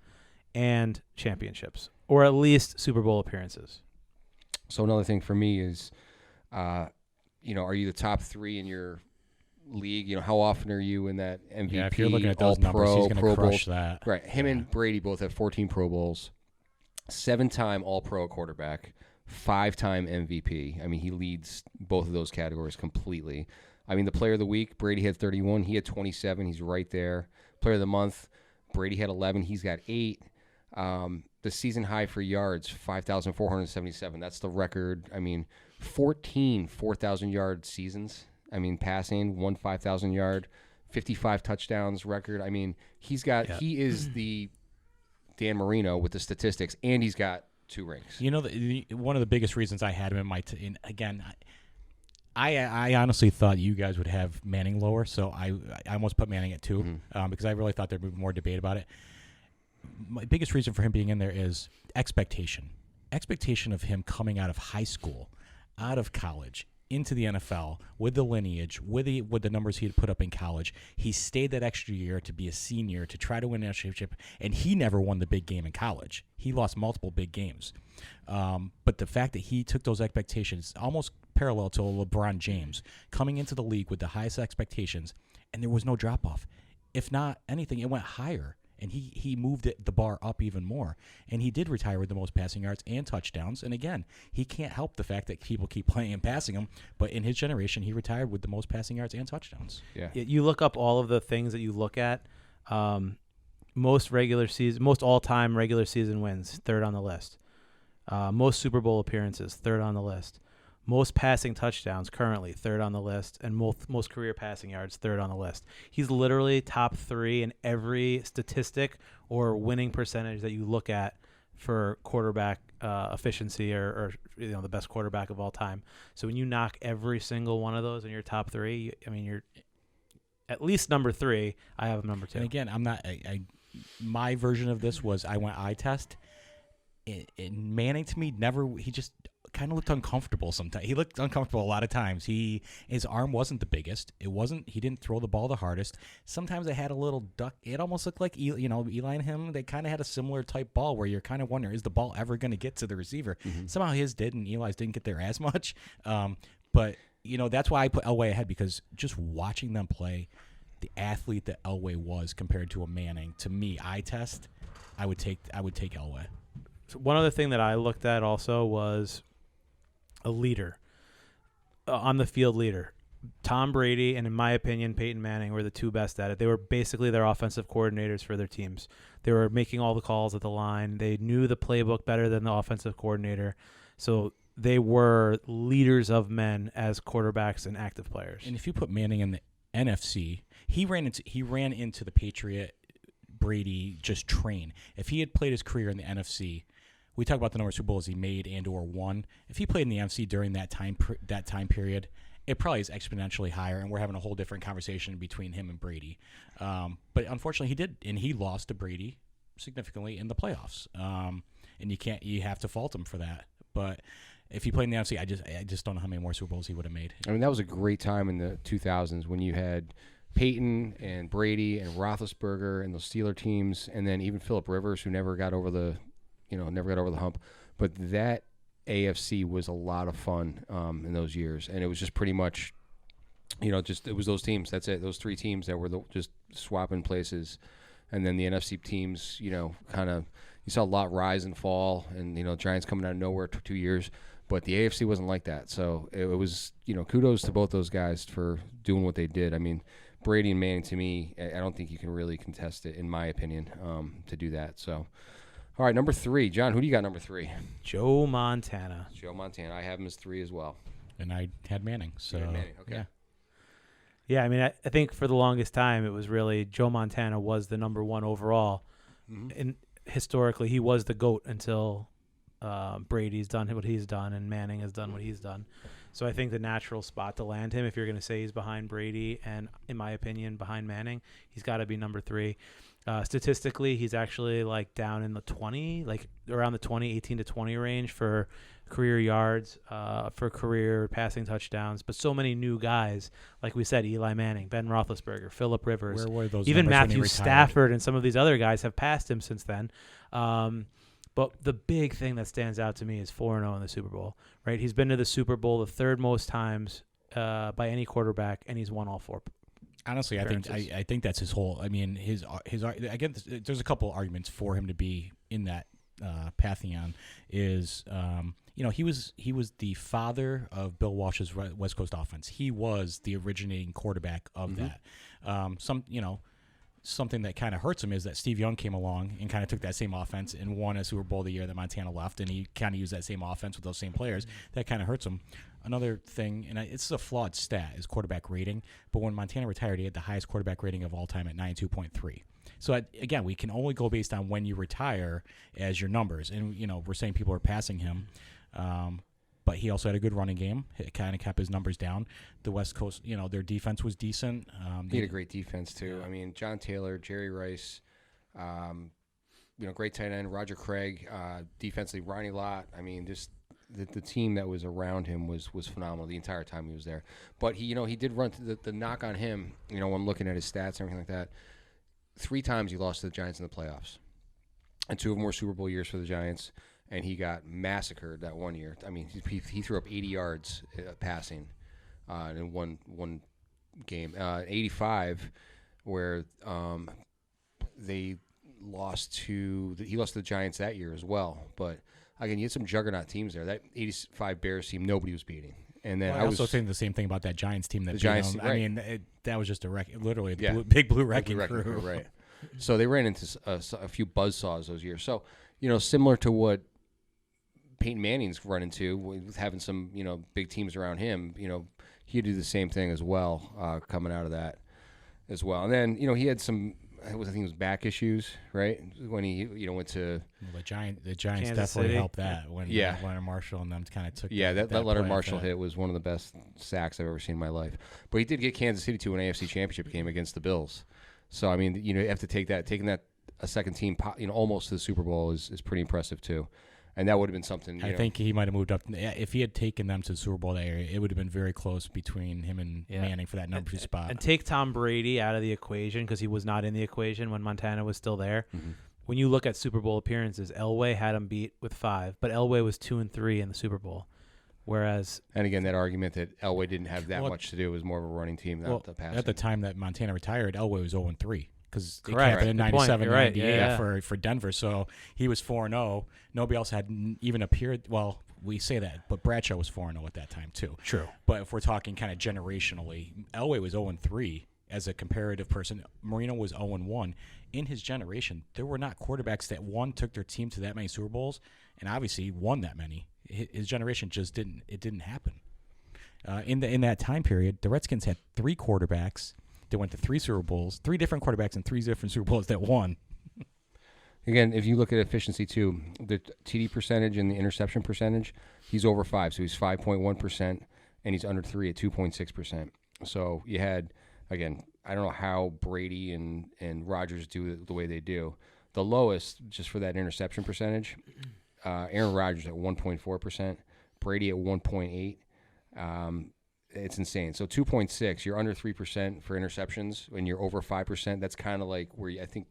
and championships, or at least Super Bowl appearances. So another thing for me is, are you the top 3 in your league? How often are you in that MVP, yeah, if you're looking at those numbers, he's going to crush that. Right. Him and Brady both have 14 Pro Bowls, 7-time All-Pro quarterback, 5-time MVP. I mean, he leads both of those categories completely. I mean, the player of the week, Brady had 31. He had 27. He's right there. Player of the month, Brady had 11. He's got 8. The season high for yards, 5,477. That's the record. I mean, 14 4,000-yard seasons. I mean, passing, 1 5,000-yard, 55 touchdowns record. I mean, he is the Dan Marino with the statistics, and he's got 2 rings. One of the biggest reasons I had him in my again, I honestly thought you guys would have Manning lower, so I almost put Manning at 2 because I really thought there'd be more debate about it. My biggest reason for him being in there is expectation of him coming out of high school, out of college, into the NFL with the lineage, with the numbers he had put up in college. He stayed that extra year to be a senior to try to win a championship, and he never won the big game in college. He lost multiple big games. But the fact that he took those expectations, almost parallel to LeBron James, coming into the league with the highest expectations, and there was no drop-off. If not anything, it went higher. And he moved the bar up even more. And he did retire with the most passing yards and touchdowns. And again, he can't help the fact that people keep playing and passing him. But in his generation, he retired with the most passing yards and touchdowns. Yeah. You look up all of the things that you look at. Most all-time regular season wins, 3rd on the list. Most Super Bowl appearances, 3rd on the list. Most passing touchdowns currently 3rd on the list, and most career passing yards 3rd on the list. He's literally top 3 in every statistic or winning percentage that you look at for quarterback efficiency or the best quarterback of all time. So when you knock every single one of those in your top 3, I mean you're at least number 3. I have him number 2. And again, I'm not. my version of this was I went eye test. And Manning to me he just kind of looked uncomfortable sometimes. He looked uncomfortable a lot of times. His arm wasn't the biggest. He didn't throw the ball the hardest. Sometimes it had a little duck. It almost looked like Eli and him. They kind of had a similar type ball where you're kind of wondering, is the ball ever going to get to the receiver? Mm-hmm. Somehow his did, and Eli's didn't get there as much. But that's why I put Elway ahead, because just watching them play, the athlete that Elway was compared to a Manning, to me, eye test, I would take Elway. So one other thing that I looked at also was a leader, on the field leader. Tom Brady and, in my opinion, Peyton Manning were the two best at it. They were basically their offensive coordinators for their teams. They were making all the calls at the line. They knew the playbook better than the offensive coordinator. So they were leaders of men as quarterbacks and active players. And if you put Manning in the NFC, he ran into the Patriot Brady just train. If he had played his career in the NFC, we talk about the number of Super Bowls he made and or won. If he played in the NFC during that time period, it probably is exponentially higher, and we're having a whole different conversation between him and Brady. But unfortunately, he did, and he lost to Brady significantly in the playoffs. And you have to fault him for that. But if he played in the NFC, I just don't know how many more Super Bowls he would have made. I mean, that was a great time in the 2000s when you had Peyton and Brady and Roethlisberger and those Steeler teams, and then even Phillip Rivers, who never got over the hump. But that AFC was a lot of fun in those years, and it was just pretty much, it was those teams. That's it. Those three teams that were just swapping places, and then the NFC teams, kind of you saw a lot rise and fall, and Giants coming out of nowhere for 2 years. But the AFC wasn't like that. So it was, kudos to both those guys for doing what they did. I mean, Brady and Manning, to me, I don't think you can really contest it, in my opinion, to do that. So, all right, number 3. John, who do you got number 3? Joe Montana. Joe Montana. I have him as 3 as well. And I had Manning. So you had Manning. Okay. Yeah, I mean, I think for the longest time, it was really Joe Montana was the number 1 overall. Mm-hmm. And historically, he was the GOAT until Brady's done what he's done and Manning has done what he's done. So I think the natural spot to land him, if you're going to say he's behind Brady and, in my opinion, behind Manning, he's got to be number 3. Statistically, he's actually like down in the 20, like around the 18 to 20 range for career yards, for career passing touchdowns. But so many new guys, like we said, Eli Manning, Ben Roethlisberger, Phillip Rivers, where were those even Matthew Stafford and some of these other guys have passed him since then. But the big thing that stands out to me is 4-0 in the Super Bowl, right? He's been to the Super Bowl the 3rd most times by any quarterback, and he's won all 4. Honestly, I think that's his whole. I mean, his again, there's a couple arguments for him to be in that pantheon. Is he was the father of Bill Walsh's West Coast offense. He was the originating quarterback of that. Something that kind of hurts him is that Steve Young came along and kind of took that same offense and won a Super Bowl the year that Montana left, and he kind of used that same offense with those same players. That kind of hurts him. Another thing, and it's a flawed stat, is quarterback rating, but when Montana retired, he had the highest quarterback rating of all time at 92.3. So, again, we can only go based on when you retire as your numbers, and, we're saying people are passing him, but he also had a good running game. It kind of kept his numbers down. The West Coast, their defense was decent. He had a great defense, too. Yeah. I mean, John Taylor, Jerry Rice, great tight end, Roger Craig, defensively, Ronnie Lott. I mean, just the team that was around him was phenomenal the entire time he was there. But he did run the knock on him, when looking at his stats and everything like that. 3 times he lost to the Giants in the playoffs. And 2 of them were Super Bowl years for the Giants. And he got massacred that one year. I mean, he threw up 80 yards passing in one game. 85, where he lost to the Giants that year as well. But again, you had some juggernaut teams there. That 85 Bears team, nobody was beating. And then I was also saying the same thing about that Giants team. That the Giants, right. I mean, that was just literally the big blue wrecking crew. Right. So they ran into a few buzzsaws those years. So similar to what Peyton Manning's run into with having some, big teams around him, he'd do the same thing as well, coming out of that as well. And then, he had some, I think it was back issues, right? When he, went to the Giants Kansas definitely City. helped that when Leonard Marshall and them kind of took. Yeah, that Leonard Marshall hit was one of the best sacks I've ever seen in my life. But he did get Kansas City to an AFC Championship game against the Bills. So I mean, you have to taking that a second team, almost to the Super Bowl is pretty impressive too. And that would have been something. I think he might have moved up. If he had taken them to the Super Bowl that area, it would have been very close between him and Manning for that number 2 spot. And take Tom Brady out of the equation because he was not in the equation when Montana was still there. Mm-hmm. When you look at Super Bowl appearances, Elway had him beat with 5, but Elway was 2-3 in the Super Bowl. Whereas, and again, that argument that Elway didn't have that much to do was more of a running team, not the passing. At the time that Montana retired, Elway was 0-3 because it Correct. happened in Good point. 97, You're right. 98 Yeah. for Denver. So he was 4-0. Nobody else had even appeared. Well, we say that, but Bradshaw was 4-0 at that time too. True. But if we're talking kind of generationally, Elway was 0-3 as a comparative person. Marino was 0-1. In his generation, there were not quarterbacks that took their team to that many Super Bowls, and obviously won that many. His generation just didn't happen. In that time period, the Redskins had 3 quarterbacks that went to 3 Super Bowls, 3 different quarterbacks and 3 different Super Bowls that won. Again, if you look at efficiency too, the TD percentage and the interception percentage, he's over 5, so he's 5.1%, and he's under 3 at 2.6%. So you had, again, I don't know how Brady and Rodgers do it the way they do. The lowest, just for that interception percentage, Aaron Rodgers at 1.4%, Brady at 1.8%. It's insane. So 2.6, you're under 3% for interceptions. When you're over 5%, that's kind of like where I think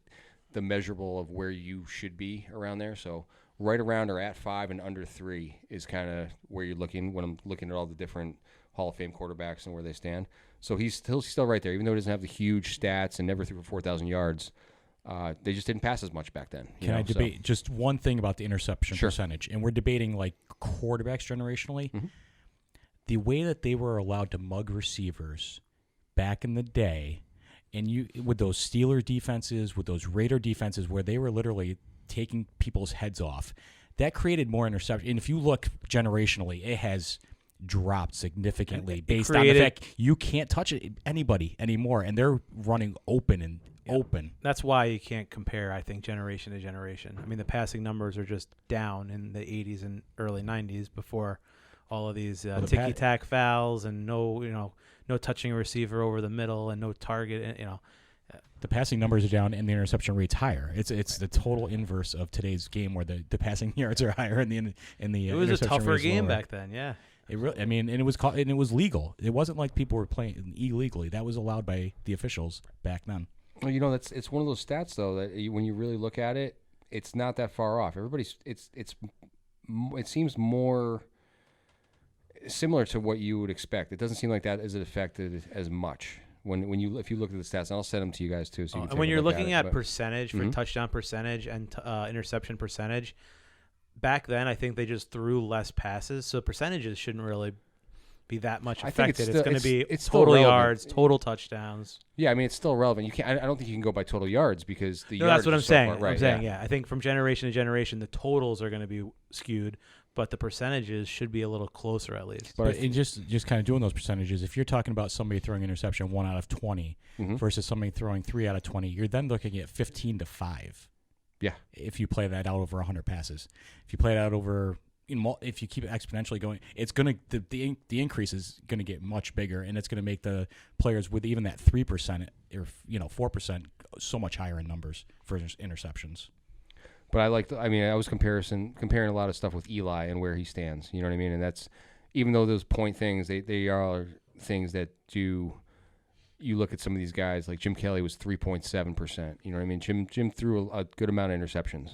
the measurable of where you should be around there. So right around or at 5 and under 3 is kind of where you're looking when I'm looking at all the different Hall of Fame quarterbacks and where they stand. So he's still right there, even though he doesn't have the huge stats and never threw for 4,000 yards. They just didn't pass as much back then. Can I debate just one thing about the interception Sure. percentage? And we're debating like quarterbacks generationally. Mm-hmm. The way that they were allowed to mug receivers back in the day, and with those Steeler defenses, with those Raider defenses, where they were literally taking people's heads off, that created more interception. And if you look generationally, it has dropped significantly based on the fact you can't touch anybody anymore, and they're running open. That's why you can't compare, I think, generation to generation. I mean, the passing numbers are just down in the 80s and early 90s before all of these ticky-tack fouls and no touching a receiver over the middle and no target. The passing numbers are down and the interception rate's higher. It's the total inverse of today's game, where the passing yards are higher and the it was a tougher game lower. back then. Yeah. It really, and it was legal. It wasn't like people were playing illegally. That was allowed by the officials back then. Well, it's one of those stats though that when you really look at it, it's not that far off. It seems more similar to what you would expect. It doesn't seem like that is affected as much if you look at the stats. And I'll send them to you guys too. So you can and when you're looking at percentage for Mm-hmm. touchdown percentage and interception percentage, back then I think they just threw less passes, so percentages shouldn't really be that much affected. It's going to be total yards, total touchdowns. Yeah, I mean it's still relevant. You can't. I don't think you can go by total yards because the yards. That's what I'm saying. Far, right, I'm saying I think from generation to generation the totals are going to be skewed, but the percentages should be a little closer at least. But just kind of doing those percentages, if you're talking about somebody throwing interception 1 out of 20 mm-hmm. versus somebody throwing 3 out of 20, you're then looking at 15-5. Yeah. If you play that out over 100 passes, if you play it out over, if you keep it exponentially going, it's gonna the increase is gonna get much bigger, and it's gonna make the players with even that 3% or 4% so much higher in numbers for interceptions. But I was comparing a lot of stuff with Eli and where he stands. You know what I mean? And that's, even though those point things, they are things that do. You look at some of these guys, like Jim Kelly was 3.7%. You know what I mean? Jim threw a good amount of interceptions.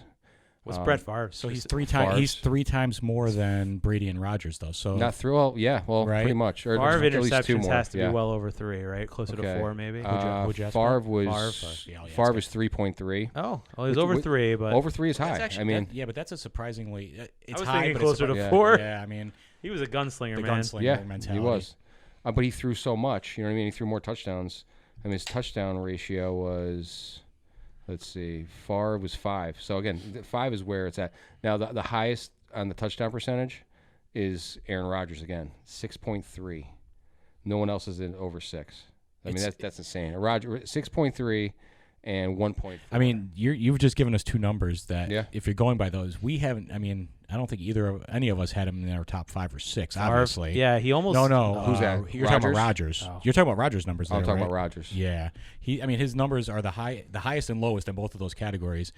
What's Brett Favre? So he's 3 times. He's 3 times more than Brady and Rodgers, though. So not through all. Yeah, well, right? Pretty much. Or Favre at least 2 interceptions more. has to be well over 3, right? Closer to 4, maybe. Favre was 3.3. Oh, well, he was over 3, but over 3 is high. Actually, but that's a surprisingly. It's I was high, thinking but closer it's to 4. Yeah, I mean, he was a gunslinger, the man. gunslinger mentality. He was. But he threw so much. You know what I mean? He threw more touchdowns. I mean, his touchdown ratio was, let's see, Favre was 5. So, again, 5 is where it's at. Now, the highest on the touchdown percentage is Aaron Rodgers again, 6.3. No one else is in over 6. I mean, that's insane. Rodgers 6.3, and 1.4. I mean, you've just given us two numbers that, Yeah. if you're going by those, we haven't. I mean, I don't think any of us had him in our top 5 or 6. Obviously, Yeah, he almost. No. Who's that? You're talking about Rodgers? Rodgers. Oh. You're talking about Rodgers' numbers. I'm there, talking right? about Rodgers. Yeah, I mean, his numbers are the highest and lowest in both of those categories.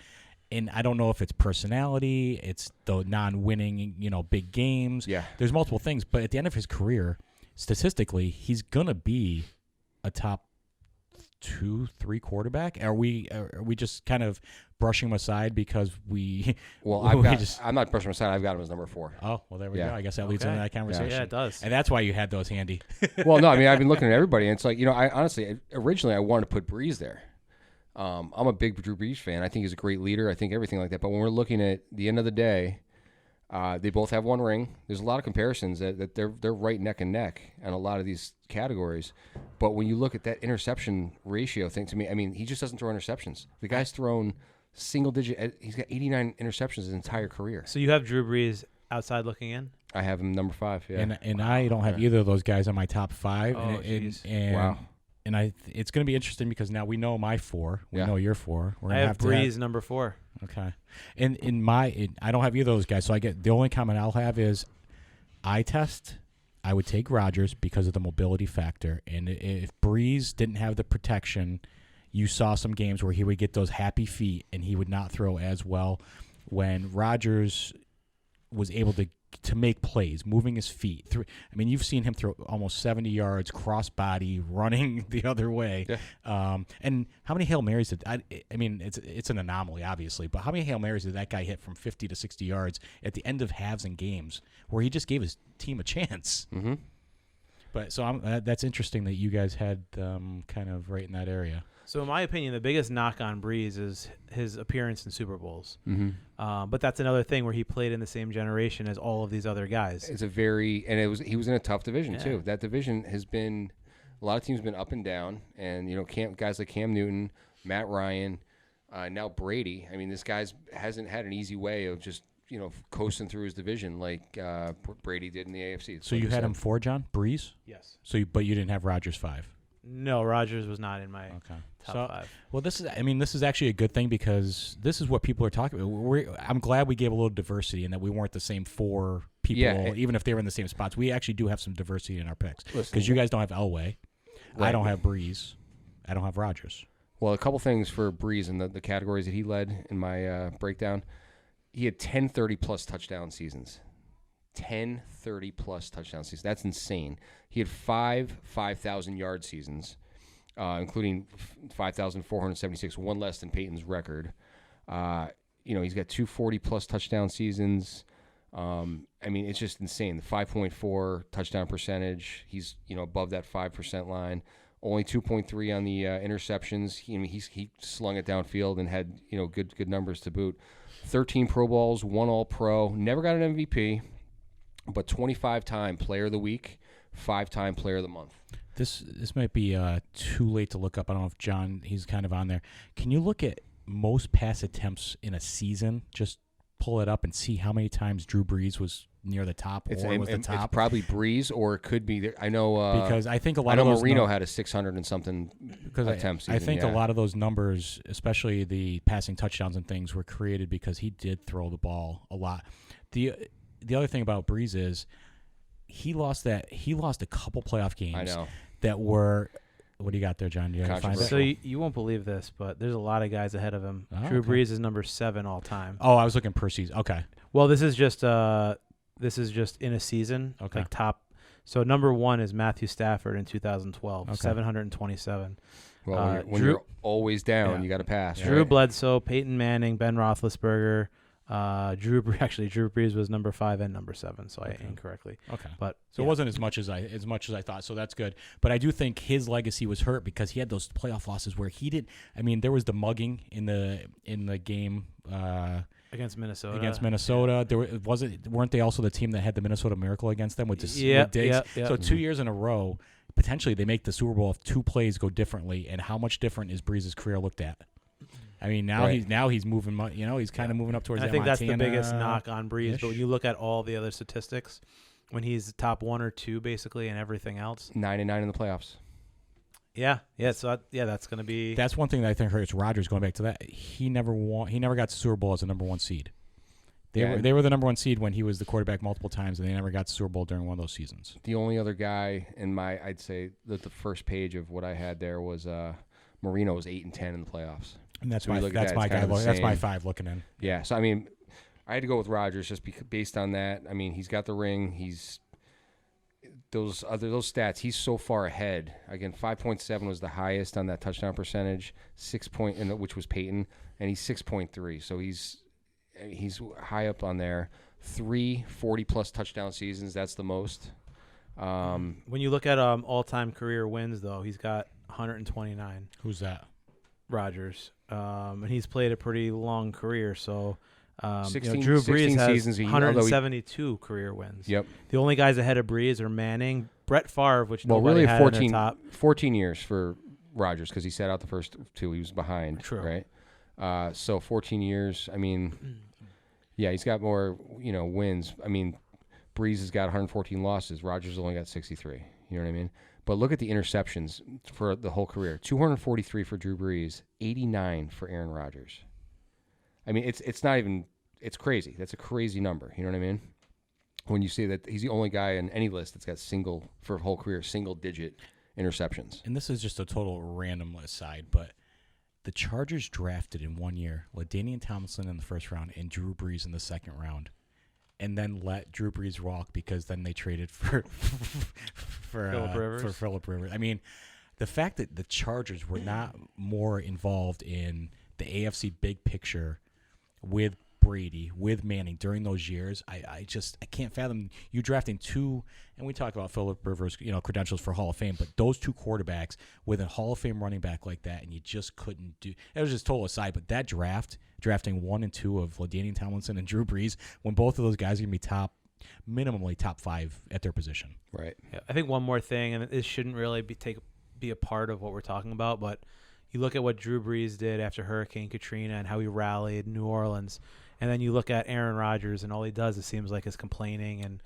And I don't know if it's personality, it's the non-winning, big games. Yeah. There's multiple things, but at the end of his career, statistically, he's gonna be a top 2-3 quarterback. Are we just kind of brushing him aside because we? Well, we I'm not brushing him aside. I've got him as number 4. Oh, well, there we Yeah. go. I guess that leads Okay. into that conversation. Yeah, it does. And that's why you had those handy. Well, no, I mean, I've been looking at everybody, and it's like, I honestly, originally I wanted to put Breeze there. I'm a big Drew Brees fan. I think he's a great leader. I think everything like that. But when we're looking at the end of the day, they both have 1 ring. There's a lot of comparisons that they're right neck and neck on a lot of these categories. But when you look at that interception ratio thing, to me, I mean, he just doesn't throw interceptions. The guy's thrown single digit. He's got 89 interceptions his entire career. So you have Drew Brees outside looking in? I have him number 5. Yeah. And I don't have either of those guys on my top 5. Oh, and Wow. And it's going to be interesting because now we know my 4. We Yeah. know your 4. We're I gonna have to Brees number 4. Okay. And I don't have either of those guys. So the only comment I'll have is eye test. I would take Rodgers because of the mobility factor. And if Brees didn't have the protection, you saw some games where he would get those happy feet and he would not throw as well. When Rodgers was able to make plays, moving his feet through. I mean, you've seen him throw almost 70 yards, cross body, running the other way. Yeah. And how many Hail Marys did I mean, it's an anomaly, obviously, but how many Hail Marys did that guy hit from 50 to 60 yards at the end of halves and games where he just gave his team a chance? Mm-hmm. But so that's interesting that you guys had kind of right in that area. So in my opinion, the biggest knock on Brees is his appearance in Super Bowls. Mm-hmm. But that's another thing where he played in the same generation as all of these other guys. It's he was in a tough division too. That division has been, a lot of teams have been up and down, and guys like Cam Newton, Matt Ryan, now Brady. I mean, this guy's hasn't had an easy way of just coasting through his division like Brady did in the AFC. So you had him 4, John Brees. Yes. But you didn't have Rodgers 5. No, Rodgers was not in my top 5. Well, this is actually a good thing because this is what people are talking about. I'm glad we gave a little diversity and that we weren't the same 4 people, even if they were in the same spots. We actually do have some diversity in our picks because you guys don't have Elway. Right. I don't have Brees. I don't have Rodgers. Well, a couple things for Brees in the categories that he led in my breakdown. He had 10 30-plus touchdown seasons. 10 30-plus touchdown seasons. That's insane. He had 5 5,000-yard seasons, including 5,476, one less than Peyton's record. He's got 2 40-plus touchdown seasons. I mean, it's just insane. The 5.4 touchdown percentage, he's above that 5% line. Only 2.3 on the interceptions. He slung it downfield and had good numbers to boot. 13 Pro Bowls, 1 All-Pro. Never got an MVP, but 25-time Player of the Week, 5-time Player of the Month. This might be too late to look up. I don't know if John, he's kind of on there. Can you look at most pass attempts in a season? Just pull it up and see how many times Drew Brees was near the top was the top. It's probably Brees, or it could be. I know because I think a lot of those Marino had a 600 and something attempts. I think a lot of those numbers, especially the passing touchdowns and things, were created because he did throw the ball a lot. The other thing about Brees is he lost a couple playoff games. I know that were. What do you got there, John? Do you find it? So you won't believe this, but there's a lot of guys ahead of him. Drew Brees is number 7 all time. Oh, I was looking per season. Okay. Well, this is just in a season. Okay. Like top. So number 1 is Matthew Stafford in 2012, 727. Well, when you're always down, you got to pass. Drew right? Bledsoe, Peyton Manning, Ben Roethlisberger. Drew Brees was number 5 and number 7, so I incorrectly. Okay, but so it wasn't as much as I thought. So that's good. But I do think his legacy was hurt because he had those playoff losses where he did. I mean, there was the mugging in the game against Minnesota. Weren't they also the team that had the Minnesota Miracle against them with Diggs? Yeah. So 2 years in a row, potentially they make the Super Bowl if 2 plays go differently. And how much different is Brees' career looked at? I mean, he's moving. He's kind of moving up towards. And I think Montana, that's the biggest knock on Brees. But when you look at all the other statistics, when he's top 1 or 2 basically, and everything else, 9-9 in the playoffs. Yeah. So that's going to be. That's one thing that I think hurts Rodgers. Going back to that, he never got to Super Bowl as a number 1 seed. They were the number 1 seed when he was the quarterback multiple times, and they never got to Super Bowl during one of those seasons. The only other guy I'd say that the first page of what I had there was Marino was 8-10 in the playoffs. And that's So my guy. That's my 5 looking in. Yeah. So I mean, I had to go with Rodgers just based on that. I mean, he's got the ring. He's those stats. He's so far ahead. Again, 5.7 was the highest on that touchdown percentage. Which was Peyton, and he's 6.3. So he's high up on there. 3 40-plus touchdown seasons. That's the most. When you look at all-time career wins, though, he's got 129. Who's that? Rodgers. And he's played a pretty long career, so 16, Drew Brees has seasons 172 career wins. Yep. The only guys ahead of Brees are Manning, Brett Favre, which nobody really had 14, in their top. 14 years for Rodgers because he sat out the first 2. He was behind. True. Right? So 14 years. I mean, yeah, he's got more, wins. I mean, Brees has got 114 losses. Rodgers only got 63. You know what I mean? But look at the interceptions for the whole career. 243 for Drew Brees, 89 for Aaron Rodgers. I mean, it's not even – it's crazy. That's a crazy number. You know what I mean? When you say that he's the only guy in any list that's got for a whole career, single-digit interceptions. And this is just a total random aside, but the Chargers drafted in 1 year LaDainian Tomlinson in the first round and Drew Brees in the second round, and then let Drew Brees walk because then they traded for Phillip Rivers. I mean, the fact that the Chargers were not more involved in the AFC big picture with Brady, with Manning during those years, I can't fathom you drafting 2, and we talk about Phillip Rivers, credentials for Hall of Fame, but those 2 quarterbacks with a Hall of Fame running back like that, and you just couldn't do. It was just total aside, but that drafting 1 and 2 of LaDainian Tomlinson and Drew Brees, when both of those guys are gonna be minimally top 5 at their position. Right. Yeah, I think one more thing, and this shouldn't really be a part of what we're talking about, but you look at what Drew Brees did after Hurricane Katrina and how he rallied New Orleans, and then you look at Aaron Rodgers, and all he does, it seems like, is complaining. And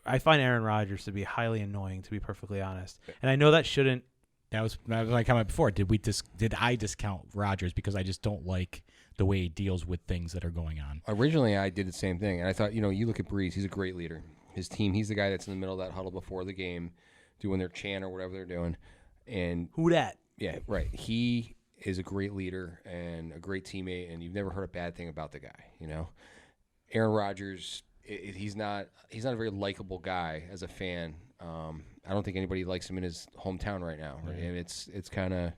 I find Aaron Rodgers to be highly annoying, to be perfectly honest. And I know that shouldn't. That was my comment before. Did I discount Rodgers because I just don't like the way he deals with things that are going on? Originally, I did the same thing, and I thought, you look at Brees, he's a great leader. His team, he's the guy that's in the middle of that huddle before the game, doing their chant or whatever they're doing. And who dat? Yeah, right. He is a great leader and a great teammate, and you've never heard a bad thing about the guy. Aaron Rodgers, he's not a very likable guy as a fan. I don't think anybody likes him in his hometown right now. Right? And it's an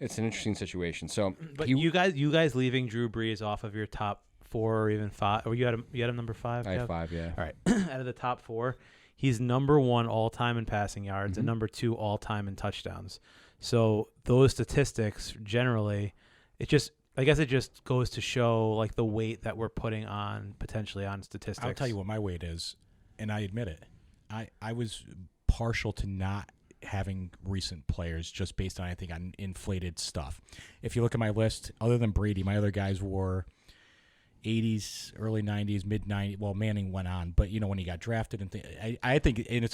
interesting situation. So, but you guys leaving Drew Brees off of your top 4 or even 5, or you had him number 5? I had 5, yeah. All right, out of the top 4, he's number 1 all time in passing yards and number 2 all time in touchdowns. So those statistics generally, I guess it just goes to show like the weight that we're putting potentially on statistics. I'll tell you what my weight is, and I admit it. I was partial to not having recent players just based on, I think, on inflated stuff. If you look at my list, other than Brady, my other guys were 80s, early 90s, mid 90s. Well, Manning went on, but when he got drafted and I think, and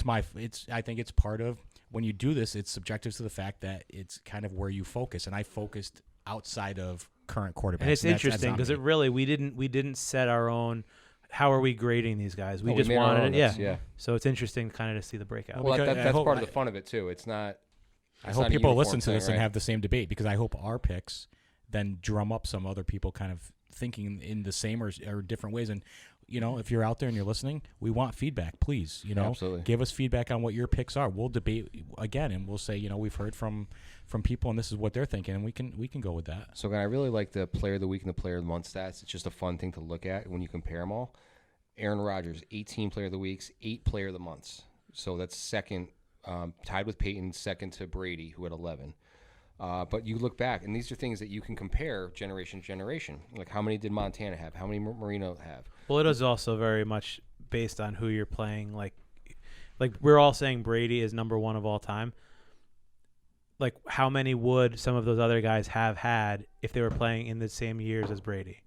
I think it's part of when you do this. It's subjective to the fact that it's kind of where you focus, and I focused outside of current quarterbacks. And it's interesting because we didn't set our own. How are we grading these guys? We just made our wanted own, it. yeah. So it's interesting kind of to see the breakout. Well, that's part of the fun of it too. It's not. I hope people listen to this and have the same debate, because I hope our picks then drum up some other people kind of thinking in the same or different ways. And if you're out there and you're listening, we want feedback. Please, Absolutely. Give us feedback on what your picks are. We'll debate again, and we'll say, we've heard from people, and this is what they're thinking, and we can go with that. So, again, I really like the player of the week and the player of the month stats. It's just a fun thing to look at when you compare them all. Aaron Rodgers, 18 player of the weeks, 8 player of the months. So that's second, tied with Peyton, second to Brady, who had 11. But you look back, and these are things that you can compare generation to generation. Like, how many did Montana have? How many Marino have? Well, it is also very much based on who you're playing. Like we're all saying Brady is number 1 of all time. Like, how many would some of those other guys have had if they were playing in the same years as Brady?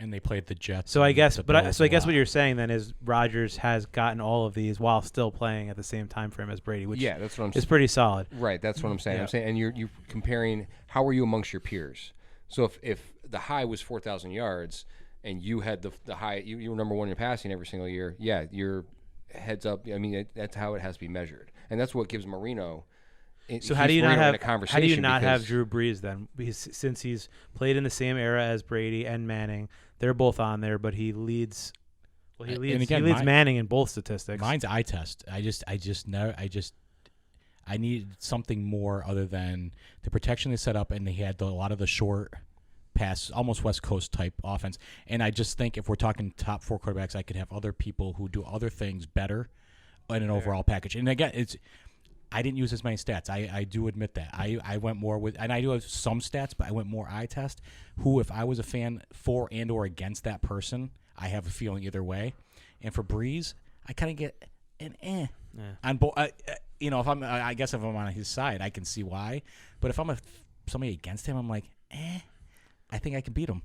And they played the Jets. So I guess, the but Bills so I a guess lot. what you're saying then is Rodgers has gotten all of these while still playing at the same time frame as Brady, which Yeah, that's what I'm is pretty solid. Right, that's what I'm saying. Yeah. I'm saying, and you're comparing how are you amongst your peers. So if the high was 4,000 yards and you had the high, you were number one in passing every single year. Yeah, you're heads up. I mean, that's how it has to be measured, and that's what gives Marino. So how do you not have because Drew Brees then? Because since he's played in the same era as Brady and Manning, they're both on there, but he leads. Well, he leads. And again, he leads Manning in both statistics. Mine's eye test. I needed something more other than the protection they set up, and they had a lot of the short pass, almost West Coast type offense. And I just think if we're talking top 4 quarterbacks, I could have other people who do other things better in an overall package. And again, I didn't use as many stats. I do admit that. I went more with, and I do have some stats, but I went more eye test. Who, if I was a fan for and or against that person, I have a feeling either way. And for Breeze, I kind of get an on both. If I guess if I'm on his side, I can see why. But if I'm somebody against him, I'm like, I think I can beat him.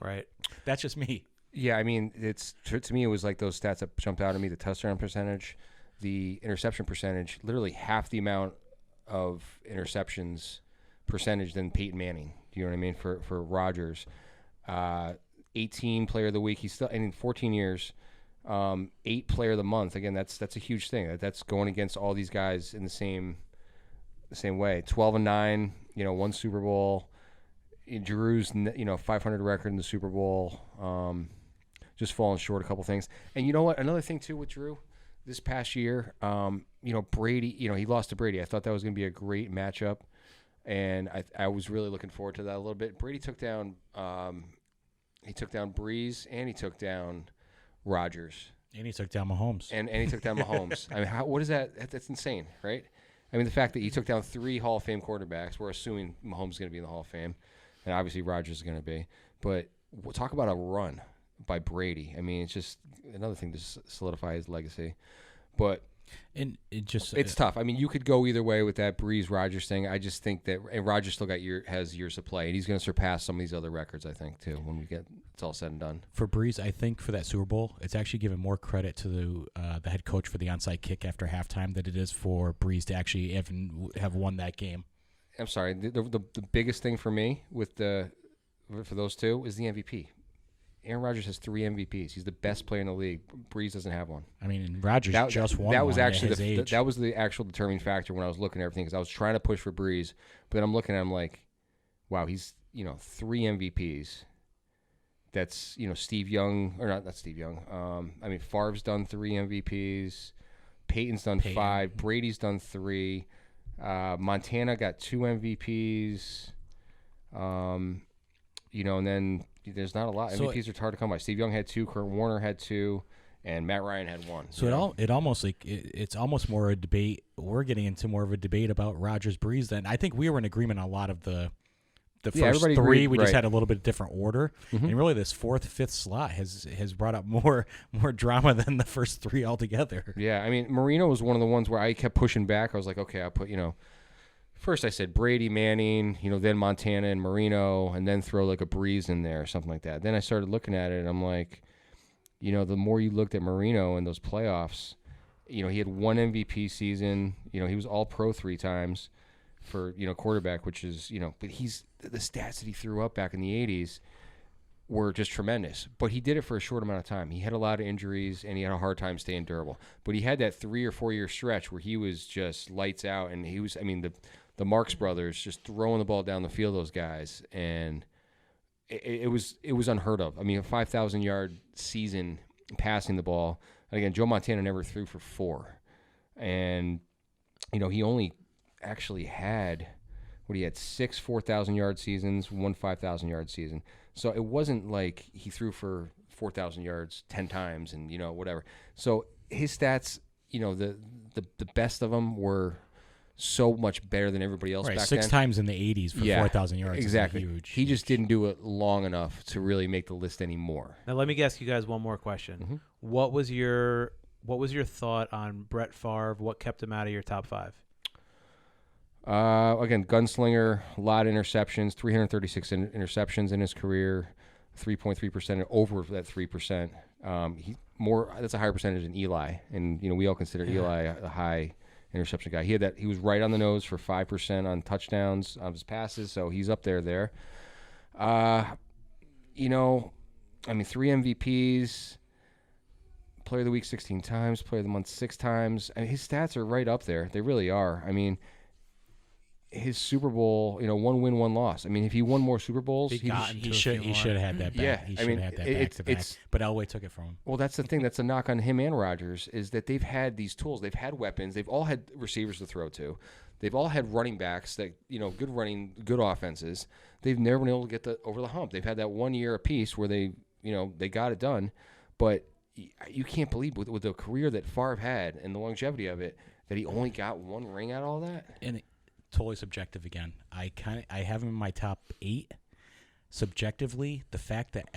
Right. That's just me. Yeah, I mean, to me, it was like those stats that jumped out at me: the touchdown percentage, the interception percentage, literally half the amount of interceptions percentage than Peyton Manning. Do you know what I mean? For Rodgers, 18 player of the week. He's still, and in 14 years, 8 player of the month. Again, that's a huge thing. That's going against all these guys in the same way. 12-9. 1 Super Bowl. Drew's 500 record in the Super Bowl. Just falling short a couple things. And you know what? Another thing too with Drew. This past year, Brady, he lost to Brady. I thought that was going to be a great matchup, and I was really looking forward to that a little bit. Brady took down Breeze, and he took down Rodgers. And he took down Mahomes. And he took down Mahomes. I mean, what is that? That's insane, right? I mean, the fact that you took down 3 Hall of Fame quarterbacks, we're assuming Mahomes is going to be in the Hall of Fame, and obviously Rodgers is going to be. But we'll talk about a run by Brady. I mean, it's just another thing to solidify his legacy. But it's tough. I mean, you could go either way with that Breeze Rodgers thing. I just think that, and Rodgers still has years to play, and he's going to surpass some of these other records, I think, too, when it's all said and done. For Breeze, I think for that Super Bowl, it's actually given more credit to the head coach for the onside kick after halftime than it is for Breeze to actually have won that game. I'm sorry. The biggest thing for me for those two is the MVP. Aaron Rodgers has 3 MVPs. He's the best player in the league. Breeze doesn't have one. I mean, and Rodgers just won. That was one actually at his age. that was the actual determining factor when I was looking at everything, because I was trying to push for Breeze, but then I'm looking at him like, wow, he's 3 MVPs. That's Steve Young, or not Steve Young. I mean, Favre's done 3 MVPs. Peyton's done 5. Brady's done 3. Montana got 2 MVPs. And then there's not a lot. So MVPs are hard to come by. Steve Young had 2, Kurt Warner had 2, and Matt Ryan had 1. So it's almost more a debate. We're getting into more of a debate about Rodgers Breeze than I think we were in agreement on a lot of the first 3. Agreed, we right. just had a little bit different order, and really this 4th, 5th slot has brought up more drama than the first 3 altogether. Yeah, I mean, Marino was one of the ones where I kept pushing back. I was like, okay, I'll put First I said Brady, Manning, then Montana and Marino, and then throw like a Breeze in there or something like that. Then I started looking at it, and I'm like, the more you looked at Marino in those playoffs, he had 1 MVP season. He was All-Pro 3 times for quarterback, which is but the stats that he threw up back in the 80s were just tremendous. But he did it for a short amount of time. He had a lot of injuries, and he had a hard time staying durable. But he had that 3 or 4 year stretch where he was just lights out, and he was, the Marx brothers just throwing the ball down the field, those guys, and it was unheard of. I mean, a 5,000-yard season passing the ball. And again, Joe Montana never threw for 4, and he only actually had 6 4,000-yard seasons, 1 5,000-yard season. So it wasn't like he threw for 4,000 yards 10 times and whatever. So his stats, the best of them were so much better than everybody else back 6 then. 6 times in the 80s for 4,000 yards. Exactly. Is huge. He just didn't do it long enough to really make the list anymore. Now let me ask you guys one more question. Mm-hmm. What was your thought on Brett Favre? What kept him out of your top 5? Again, gunslinger, a lot of interceptions, 336 interceptions in his career. 3.3% and over that 3%. That's a higher percentage than Eli, and we all consider Eli a high interception guy. He was right on the nose for 5% on touchdowns on his passes, so he's up there. 3 MVPs, Player of the Week 16 times, Player of the Month 6 times. I mean, his stats are right up there. They really are. I mean, his Super Bowl, 1 win, 1 loss. I mean, if he won more Super Bowls, he should have had that back. Yeah, he should have had that back to back. But Elway took it from him. Well, that's the thing. That's a knock on him and Rodgers is that they've had these tools. They've had weapons. They've all had receivers to throw to. They've all had running backs that good running, good offenses. They've never been able to get over the hump. They've had that 1 year apiece where they got it done, but you can't believe with the career that Favre had and the longevity of it that he only got 1 ring out of all that. And totally subjective again. I have him in my top 8. Subjectively, the fact that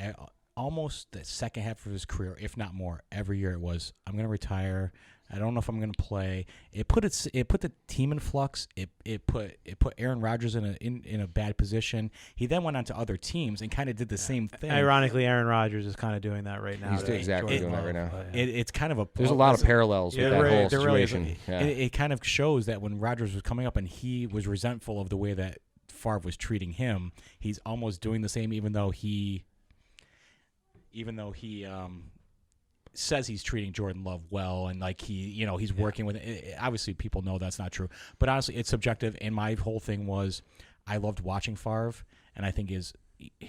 almost the second half of his career, if not more, every year it was, I'm going to retire. I don't know if I'm going to play. It put the team in flux. It put Aaron Rodgers in a bad position. He then went on to other teams and kind of did the same thing. Ironically, Aaron Rodgers is kind of doing that right now. He's exactly doing that right now. It's kind of there's a lot of parallels with that whole situation. It kind of shows that when Rodgers was coming up and he was resentful of the way that Favre was treating him, he's almost doing the same, even though he says he's treating Jordan Love well and like he's working with it. Obviously people know that's not true, but honestly it's subjective. And my whole thing was I loved watching Favre, and I think his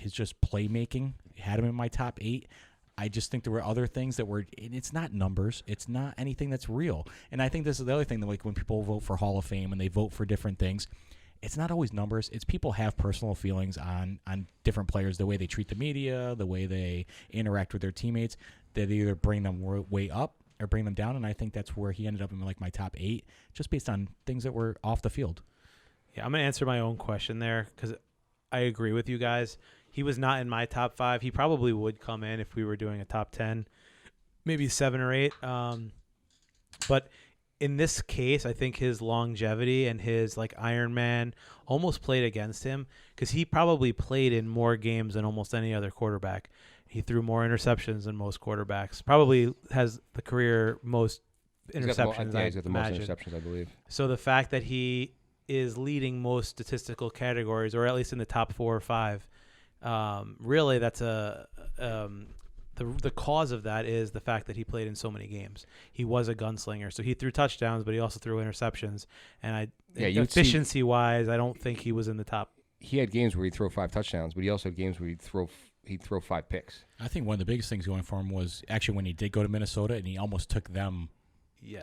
just playmaking had him in my top 8. I just think there were other things that were, and it's not numbers, it's not anything that's real. And I think this is the other thing, that like when people vote for Hall of Fame and they vote for different things, it's not always numbers. It's people have personal feelings on different players, the way they treat the media, the way they interact with their teammates, that either bring them way up or bring them down. And I think that's where he ended up in like my top 8, just based on things that were off the field. Yeah, I'm going to answer my own question there because I agree with you guys. He was not in my top 5. He probably would come in if we were doing a top 10, maybe 7 or 8. But in this case, I think his longevity and his like Iron Man almost played against him because he probably played in more games than almost any other quarterback. He threw more interceptions than most quarterbacks. Probably has the career most interceptions. He's got the most interceptions, I believe. So the fact that he is leading most statistical categories, or at least in the top 4 or 5, really that's the cause of that is the fact that he played in so many games. He was a gunslinger, so he threw touchdowns, but he also threw interceptions. And efficiency-wise, I don't think he was in the top. He had games where he'd throw 5 touchdowns, but he also had games where he'd throw 5 picks. I think one of the biggest things going for him was actually when he did go to Minnesota and he almost took them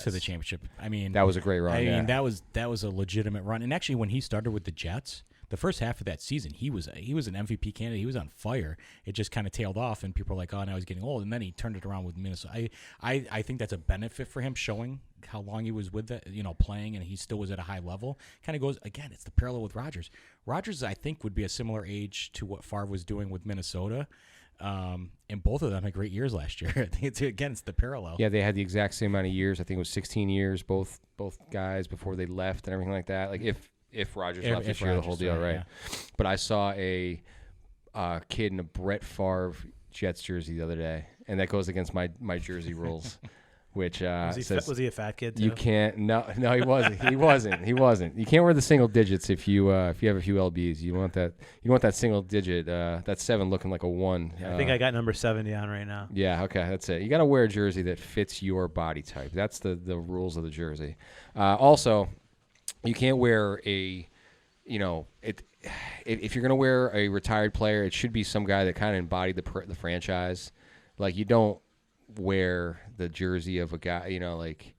to the championship. I mean, that was a great run. I mean, that was a legitimate run. And actually, when he started with the Jets, the first half of that season, he was an MVP candidate. He was on fire. It just kind of tailed off, and people were like, "Oh, now he's getting old." And then he turned it around with Minnesota. I think that's a benefit for him, showing how long he was with that, playing, and he still was at a high level. Kind of goes again. It's the parallel with Rodgers. Rodgers, I think, would be a similar age to what Favre was doing with Minnesota. And both of them had great years last year. I think it's the parallel. Yeah, they had the exact same amount of years. I think it was 16 years, both guys before they left and everything like that. Like if Rodgers left this year, the whole deal, right? Yeah. But I saw a kid in a Brett Favre Jets jersey the other day, and that goes against my jersey rules. Which was he a fat kid too? You can't. No, he wasn't. He wasn't. You can't wear the single digits if you have a few lbs. You want that single digit. That 7 looking like a 1. I think I got number 70 on right now. Yeah. Okay. That's it. You got to wear a jersey that fits your body type. That's the rules of the jersey. Also, you can't wear if you're gonna wear a retired player, it should be some guy that kind of embodied the franchise. Like you don't wear the jersey of a guy, like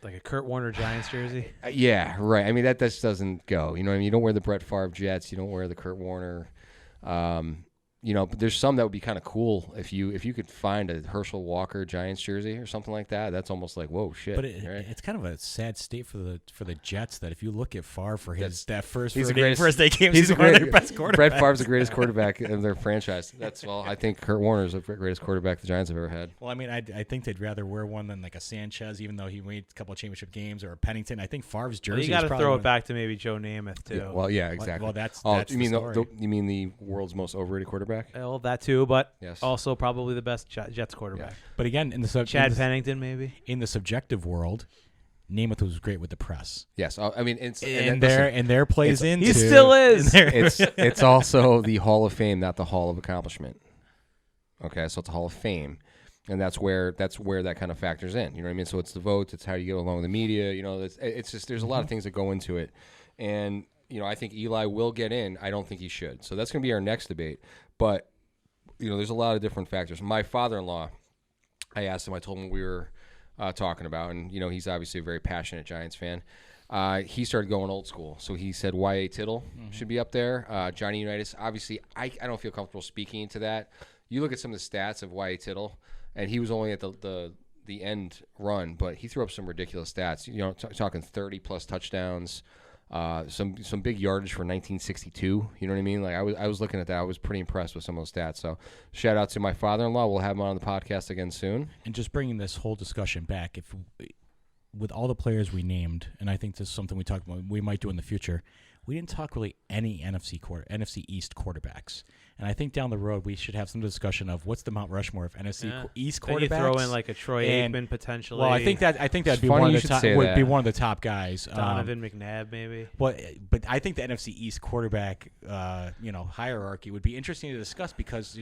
a Kurt Warner Giants jersey. Yeah, right. I mean that just doesn't go. You know what I mean? You don't wear the Brett Favre Jets. You don't wear the Kurt Warner. But there's some that would be kind of cool if you could find a Herschel Walker Giants jersey or something like that. That's almost like whoa shit. But right? It's kind of a sad state for the Jets that if you look at Favre for his first 8 games, he's one of their best quarterbacks. Brett Favre's the greatest quarterback in their franchise. I think Kurt Warner's the greatest quarterback the Giants have ever had. Well, I mean, I think they'd rather wear one than like a Sanchez, even though he made a couple of championship games, or a Pennington. I think Favre's jersey. You got to throw it back to maybe Joe Namath too. Yeah, well, yeah, exactly. Well, that's you mean the story. you mean the world's most overrated quarterback? quarterback? Well, that too, but Yes. also probably the best Jets quarterback. Yeah. But again, Chad Pennington, maybe. in the subjective world, Namath was great with the press. Yes. I mean, And there plays into. He still is. It's also the Hall of Fame, not the Hall of Accomplishment. Okay, so it's a Hall of Fame, and that's where that kind of factors in. You know what I mean? So it's the votes, it's how you get along with the media. You know, it's just there's a lot of things that go into it, and you know, I think Eli will get in. I don't think he should. So that's going to be our next debate. But you know, there's a lot of different factors. My father-in-law, I asked him. I told him what we were talking about, and you know, he's obviously a very passionate Giants fan. He started going old school, so he said Y.A. Tittle should be up there. Johnny Unitas, obviously, I don't feel comfortable speaking to that. You look at some of the stats of Y.A. Tittle, and he was only at the end run, but he threw up some ridiculous stats. You know, talking 30-plus touchdowns, some big yardage for 1962. You know what I mean? Like I was looking at that. I was pretty impressed with some of those stats. So shout out to my father-in-law. We'll have him on the podcast again soon. And just bringing this whole discussion back, with all the players we named, and I think this is something we talked about, we might do in the future, we didn't talk really any NFC East quarterbacks. And I think down the road we should have some discussion of what's the Mount Rushmore of NFC East quarterbacks. Then you throw in like a Troy Aikman potentially. Well, I think that'd be one of the top. Would be one of the top guys. Donovan McNabb maybe. But I think the NFC East quarterback hierarchy would be interesting to discuss because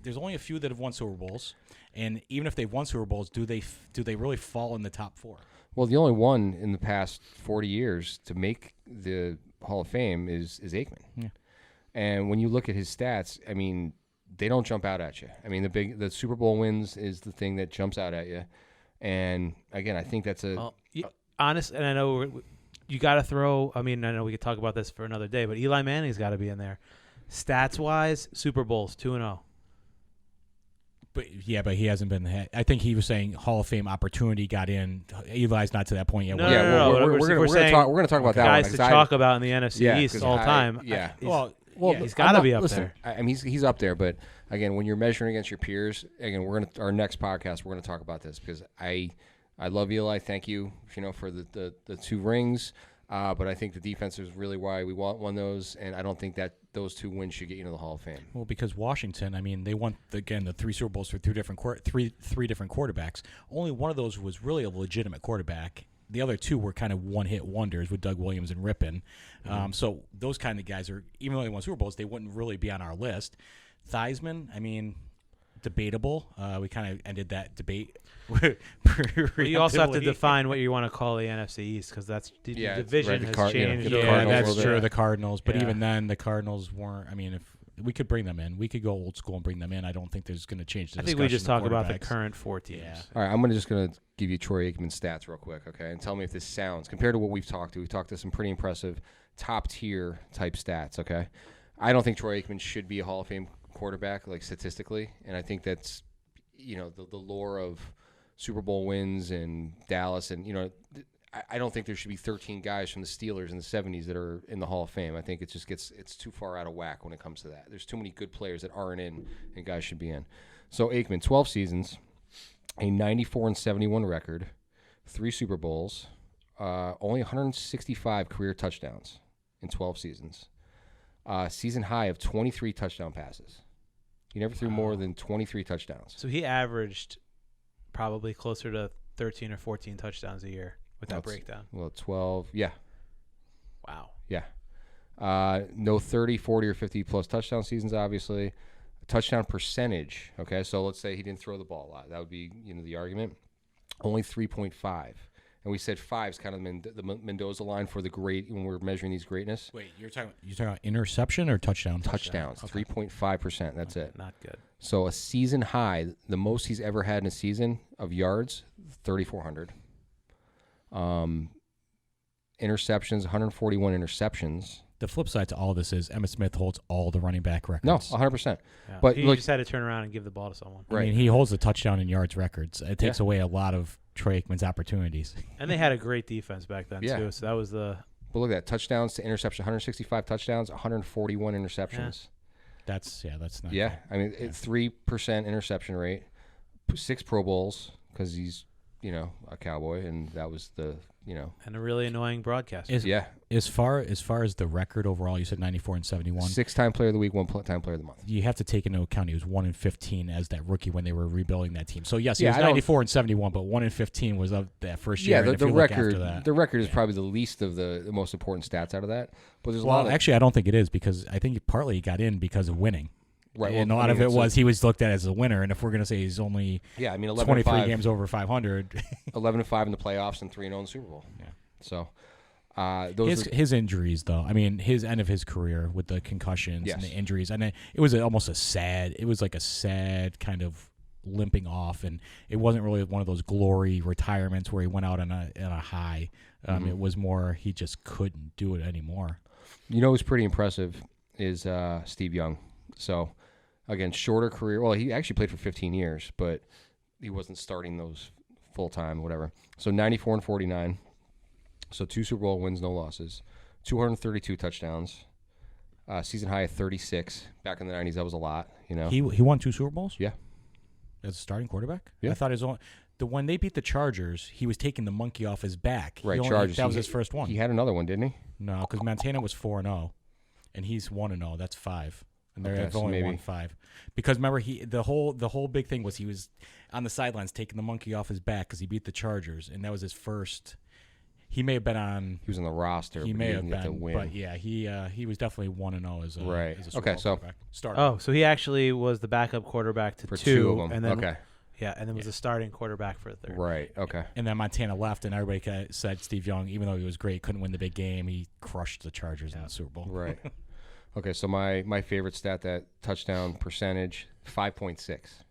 there's only a few that have won Super Bowls, and even if they've won Super Bowls, do they really fall in the top four? Well, the only one in the past 40 years to make the Hall of Fame is Aikman. Yeah. And when you look at his stats, I mean, they don't jump out at you. I mean, the Super Bowl wins is the thing that jumps out at you. And again, I think that's honest. And I know you got to throw. I mean, I know we could talk about this for another day, but Eli Manning's got to be in there. Stats wise, Super Bowls 2-0. But he hasn't been. I think he was saying Hall of Fame opportunity got in. Eli's not to that point yet. No. We're going to talk about that guys one. to talk about in the NFC East all time. Yeah. Well, he's got to be up there. I mean, he's up there. But again, when you're measuring against your peers, again, our next podcast we're going to talk about this because I love Eli. Thank you, for the 2 rings. But I think the defense is really why we won those, and I don't think that those 2 wins should get you into the Hall of Fame. Well, because Washington, I mean, they won the 3 Super Bowls for three different quarterbacks. Only one of those was really a legitimate quarterback. The other 2 were kind of one-hit wonders with Doug Williams and Rippon. So those kind of guys are, even though they won Super Bowls, they wouldn't really be on our list. Theismann, I mean, debatable. We kind of ended that debate. You also have to define what you want to call the NFC East because that's the division has changed. Yeah, that's true. The Cardinals, but even then, the Cardinals weren't. I mean, if we could bring them in, we could go old school and bring them in. I don't think there's going to change the discussion. I think we just talk about the current 4 teams. Yeah. All right, I'm just going to give you Troy Aikman's stats real quick, okay, and tell me if this sounds compared to what we've talked to. We've talked to some pretty impressive top tier type stats, okay. I don't think Troy Aikman should be a Hall of Fame quarterback, like statistically, and I think that's the lore of Super Bowl wins and Dallas, and I don't think there should be 13 guys from the Steelers in the 70s that are in the Hall of Fame. I think it's too far out of whack when it comes to that. There's too many good players that aren't in and guys should be in. So Aikman, 12 seasons, a 94-71 record, 3 Super Bowls, only 165 career touchdowns in 12 seasons. Season high of 23 touchdown passes. He never threw more than 23 touchdowns. So he averaged probably closer to 13 or 14 touchdowns a year with that breakdown. Well, 12, yeah. Wow. Yeah. No 30, 40, or 50-plus touchdown seasons, obviously. Touchdown percentage, okay? So let's say he didn't throw the ball a lot. That would be, the argument. Only 3.5. And we said 5 is kind of the Mendoza line for the great when we're measuring these greatness. Wait, you're talking about interception or touchdown? Touchdowns, okay. 3.5%. That's it. Not good. So a season high, the most he's ever had in a season of yards, 3,400. Interceptions, 141 interceptions. The flip side to all this is Emmitt Smith holds all the running back records. No, 100%. Yeah. But he just had to turn around and give the ball to someone. Right. I mean, he holds the touchdown and yards records. It takes away a lot of Troy Aikman's opportunities. And they had a great defense back then, too. So that was the... But look at that. Touchdowns to interception, 165 touchdowns, 141 interceptions. Yeah. That's not good. I mean, 3% interception rate, 6 Pro Bowls because he's a Cowboy, and that was the And a really annoying broadcaster. As far as the record overall, you said 94 and 71. 6-time player of the week, 1-time player of the month. You have to take into account he was 1-15 as that rookie when they were rebuilding that team. So yes, he Yeah, was 94 and 71, but 1-15 was of that first year. Yeah, and the if you look record. after that, The record is probably the least of the most important stats out of that. But there's a lot well, of actually, I don't think it is because I think partly he got in because of winning. right. And a well, lot I of mean, it it's was he was looked at as a winner. And if we're going to say he's only 23 games over 500, 11-5 in the playoffs and 3-0 in the Super Bowl. Yeah. So his injuries, though. I mean, his end of his career with the concussions and the injuries, and it was almost it was like a sad kind of limping off, and it wasn't really one of those glory retirements where he went out on a high. It was more he just couldn't do it anymore. who's pretty impressive is Steve Young. So again, shorter career. Well, he actually played for 15 years, but he wasn't starting those full time or whatever. So 94 and 49. So 2 Super Bowl wins, no losses, 232 touchdowns, season high of 36. Back in the 90s, that was a lot. He won 2 Super Bowls. Yeah, as a starting quarterback. Yeah. I thought when they beat the Chargers, he was taking the monkey off his back. right. Chargers. That was his first one. He had another one, didn't he? No, because Montana was 4-0, and he's 1-0. That's 5, and they've so only maybe. won 5. Because remember, the whole big thing was he was on the sidelines taking the monkey off his back because he beat the Chargers, and that was his first. He may have been on. He was on the roster. He but may he have didn't get to been, win. but yeah, he was definitely 1-0 as a Right. As a Super Okay, Bowl so- quarterback. Starter. Oh, so he actually was the backup quarterback to For 2 2 of them. and then Okay. yeah, and then was the starting quarterback for the third. Right. Okay. And then Montana left, and everybody said Steve Young, even though he was great, couldn't win the big game. He crushed the Chargers in the Super Bowl. Right. Okay. So my favorite stat, that touchdown percentage, 5.6.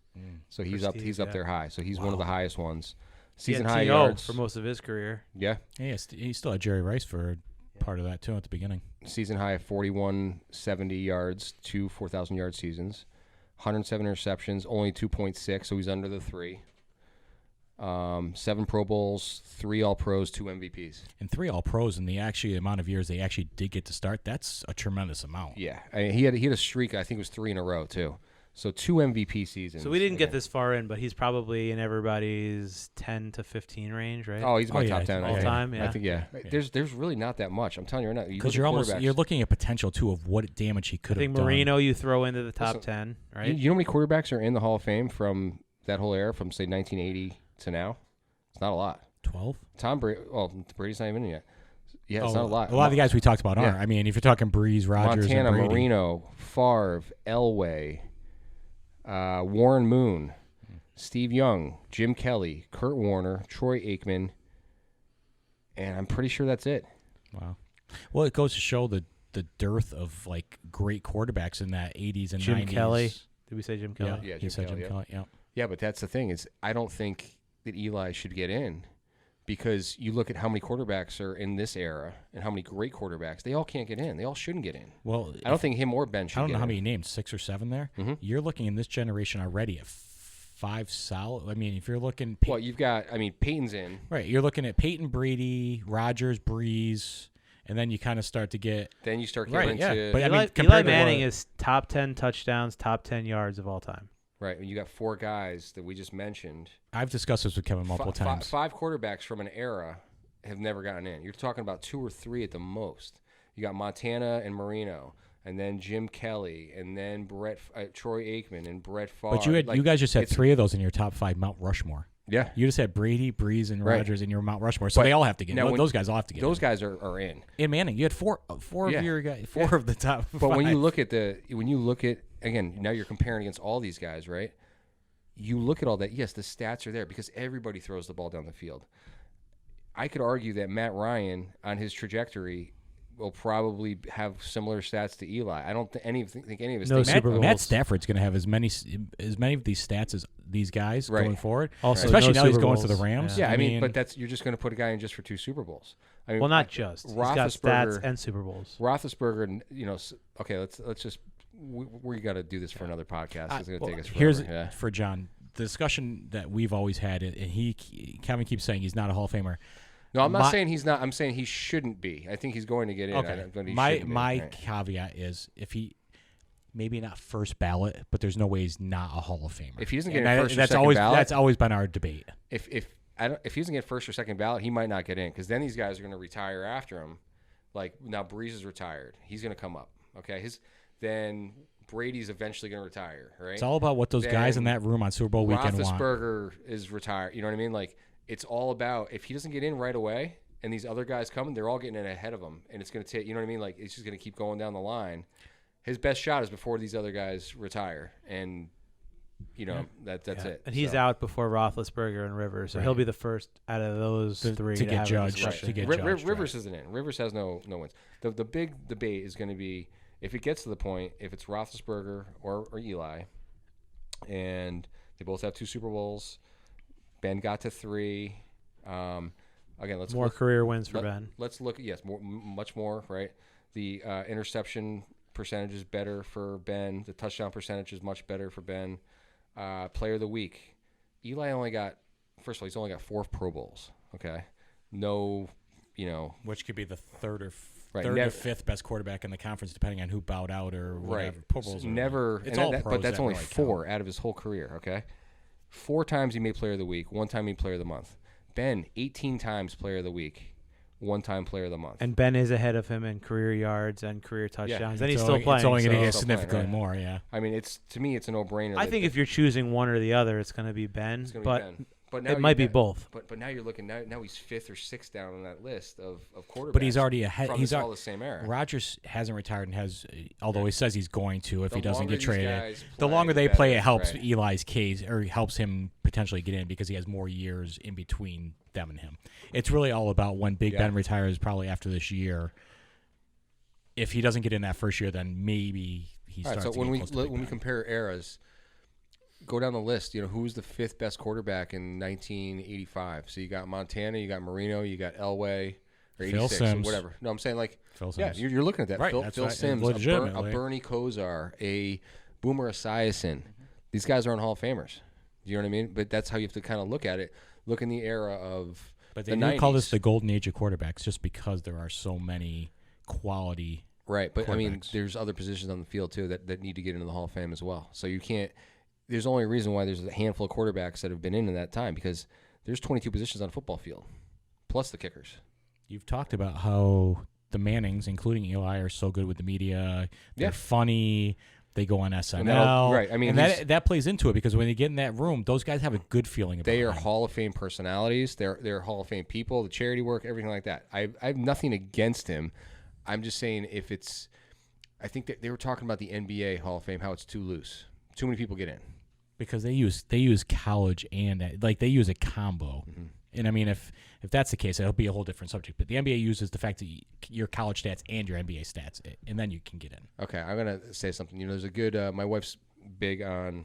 So he's For up. Steve, He's up yeah. there high. So he's one of the highest ones. He had Season high TO yards for most of his career. Yeah. Yeah, he still had Jerry Rice for part of that too at the beginning. Season high of 4170 yards, 2 4,000 yard seasons, 107 interceptions, only 2.6. So he's under the 3. 7 Pro Bowls, 3 All Pros, 2 MVPs. And 3 All Pros in the amount of years they actually did get to start. That's a tremendous amount. Yeah, I mean, he had a streak. I think it was 3 in a row too. So 2 MVP seasons. So we didn't get again. this far in, but he's probably in everybody's 10 to 15 range, right? Oh, he's my top 10 all time. Yeah, I think There's really not that much. I'm telling you right now. Because you're looking at potential too of what damage he could I have think done. Marino you throw into the top Listen, 10, right? You know how many quarterbacks are in the Hall of Fame from that whole era, from say 1980 to now? It's not a lot. 12. Tom Brady. Well, Brady's not even in yet. Yeah, it's not a lot. A lot of the guys we talked about aren't. Yeah. I mean, if you're talking Breeze, Rodgers, Montana, and Brady. Marino, Favre, Elway, Warren Moon, Steve Young, Jim Kelly, Kurt Warner, Troy Aikman, and I'm pretty sure that's it. Wow. Well, it goes to show the dearth of like great quarterbacks in that 80s and Jim 90s. Kelly. Did we say Jim Kelly? Yeah, he Jim said Kelly, Jim Kelly. Yeah. Yeah, but that's the thing is I don't think that Eli should get in because you look at how many quarterbacks are in this era and how many great quarterbacks. They all can't get in. They all shouldn't get in. Well, I don't think him or Ben should I don't get know how in. many names, 6 or 7 there. Mhm. You're looking in this generation already at 5 solid. I mean, if you're looking, Well, you've got, Peyton's in. right, you're looking at Peyton, Brady, Rodgers, Breeze, and then you kind of start to get Then you start right. getting Yeah, into but I mean, Eli compared to Manning what- is top 10 touchdowns, top 10 yards of all time. right. And you got 4 guys that we just mentioned. I've discussed this with Kevin multiple times. 5 quarterbacks from an era have never gotten in. You're talking about 2 or 3 at the most. You got Montana and Marino, and then Jim Kelly, and then Troy Aikman and Brett Favre. But you guys just had it's- 3 of those in your top 5 Mount Rushmore. Yeah. You just had Brady, Breeze, and Right. Rodgers in your Mount Rushmore, so But they all have to get now in. when- Those guys all have to get Those in. guys are in. In Manning, you had four Yeah. of your guys, 4 of the top. But 5. when you look at again, now you're comparing against all these guys, right? You look at all that. Yes, the stats are there because everybody throws the ball down the field. I could argue that Matt Ryan on his trajectory will probably have similar stats to Eli. I don't think any of his No things. Super Bowls. Matt Stafford's going to have as many of these stats as these guys Right. going forward. Also, especially no now he's Super going to the Bowls. Rams. Yeah, I mean, but you're just going to put a guy in just for 2 Super Bowls. I mean, Well, not just. He's got Roethlisberger- stats and Super Bowls. Roethlisberger, okay, let's just we got to do this for another podcast. It's going to take us forever. Here's yeah. for John. The discussion that we've always had, and Kevin keeps saying he's not a Hall of Famer. No, I'm not saying he's not. I'm saying he shouldn't be. I think he's going to get in. Okay. My caveat is if he maybe not first ballot, but there's no way he's not a Hall of Famer. If he doesn't get And in first or that's second always ballot, that's always been our debate. if if he doesn't get first or second ballot, he might not get in because then these guys are going to retire after him. Like now, Breeze is retired. He's going to come up. Okay, then Brady's eventually going to retire. Right. It's all about what those guys in that room on Super Bowl weekend want. Roethlisberger is retired. You know what I mean? Like it's all about if he doesn't get in right away, and these other guys come, they're all getting in ahead of him, and it's going to take. You know what I mean? Like it's just going to keep going down the line. His best shot is before these other guys retire, and that's it. And he's out before Roethlisberger and Rivers, so he'll be the first out of those three to get judged. Rivers isn't in. Rivers has no wins. The big debate is going to be if it gets to the point, if it's Roethlisberger or Eli, and they both have 2 Super Bowls. Ben got to 3. Again, let's more career wins for Ben. Let's look at much more. Right, the interception percentage is better for Ben. The touchdown percentage is much better for Ben. Player of the week, Eli only got. First of all, he's only got 4 Pro Bowls. Okay, no, which could be the third or fifth best quarterback in the conference, depending on who bowed out or whatever. Right, Pro Bowls never. It's all pros, but that's only really 4 out of his whole career. Okay, 4 times he made Player of the Week. 1 time he made Player of the Month. Ben 18 times Player of the Week. 1 time Player of the Month. And Ben is ahead of him in career yards and career touchdowns, and he's still playing. It's only going to get significantly more, I mean, to me, it's a no-brainer. I think if you're choosing one or the other, it's going to be Ben. It's going to be Ben. But now it might be both. But now you're looking. Now he's 5th or 6th down on that list of quarterbacks. But he's already ahead. He's all the same era. Rodgers hasn't retired and has, although he says he's going to if he doesn't get traded. The longer they play, it helps Eli's case or helps him potentially get in because he has more years in between them and him. It's really all about when Big Ben retires, probably after this year. If he doesn't get in that first year, then maybe he starts. So when we compare eras. Go down the list. Who was the 5th best quarterback in 1985? So you got Montana, you got Marino, you got Elway, or 86, Phil Simms. Or whatever. No, I'm saying Phil Simms. You're looking at that. Right, Phil Simms, a Bernie Kosar, a Boomer Esiason. These guys aren't Hall of Famers. You know what I mean? But that's how you have to kind of look at it. Look in the era of But they the 90s. Call this the golden age of quarterbacks just because there are so many quality Right, but I mean, there's other positions on the field, too, that need to get into the Hall of Fame as well. So you can't. There's only a reason why there's a handful of quarterbacks that have been in that time because there's 22 positions on a football field, plus the kickers. You've talked about how the Mannings, including Eli, are so good with the media. They're funny. They go on SNL. Right. I mean, and that plays into it because when they get in that room, those guys have a good feeling about it. They are Hall of Fame personalities. They're Hall of Fame people, the charity work, everything like that. I have nothing against him. I'm just saying I think that they were talking about the NBA Hall of Fame, how it's too loose. Too many people get in. Because they use college and they use a combo, and I mean if that's the case, it'll be a whole different subject. But the NBA uses the fact that your college stats and your NBA stats, and then you can get in. Okay, I'm gonna say something. There's a good. My wife's big on.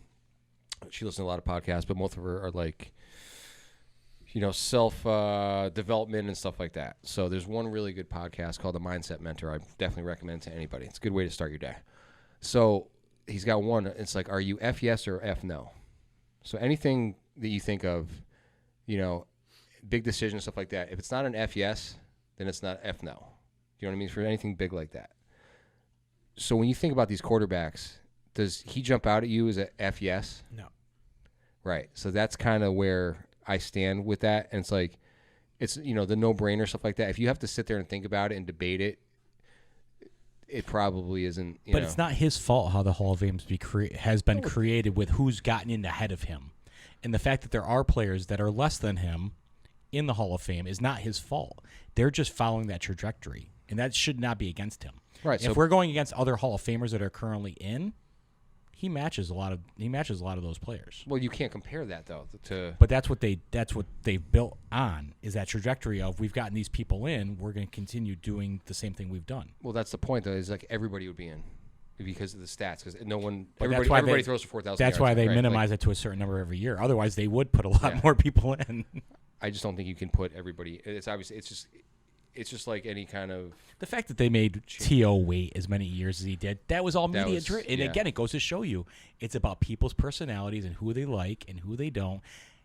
She listens to a lot of podcasts, but most of her are like, self development and stuff like that. So there's one really good podcast called The Mindset Mentor. I definitely recommend it to anybody. It's a good way to start your day. So. He's got one. It's like, are you F yes or F no? So anything that you think of, big decisions, stuff like that, if it's not an F yes, then it's not F no. Do you know what I mean? For anything big like that. So when you think about these quarterbacks, does he jump out at you as a F yes? No. Right. So that's kind of where I stand with that. And it's like, it's, the no-brainer, stuff like that. If you have to sit there and think about it and debate it, it probably isn't. But it's not his fault how the Hall of Fame has been created with who's gotten in ahead of him. And the fact that there are players that are less than him in the Hall of Fame is not his fault. They're just following that trajectory. And that should not be against him. Right. If we're going against other Hall of Famers that are currently in, he matches a lot of those players. Well, you can't compare that though But that's what they've built on is that trajectory of we've gotten these people in, we're going to continue doing the same thing we've done. Well, that's the point though. Is like everybody would be in because of the stats because everybody throws for 4,000. That's why they minimize it to a certain number every year. Otherwise, they would put a lot more people in. I just don't think you can put everybody. It's obviously it's just like any kind of the fact that they made T.O. wait as many years as he did. That was all media driven. And again, it goes to show you it's about people's personalities and who they like and who they don't.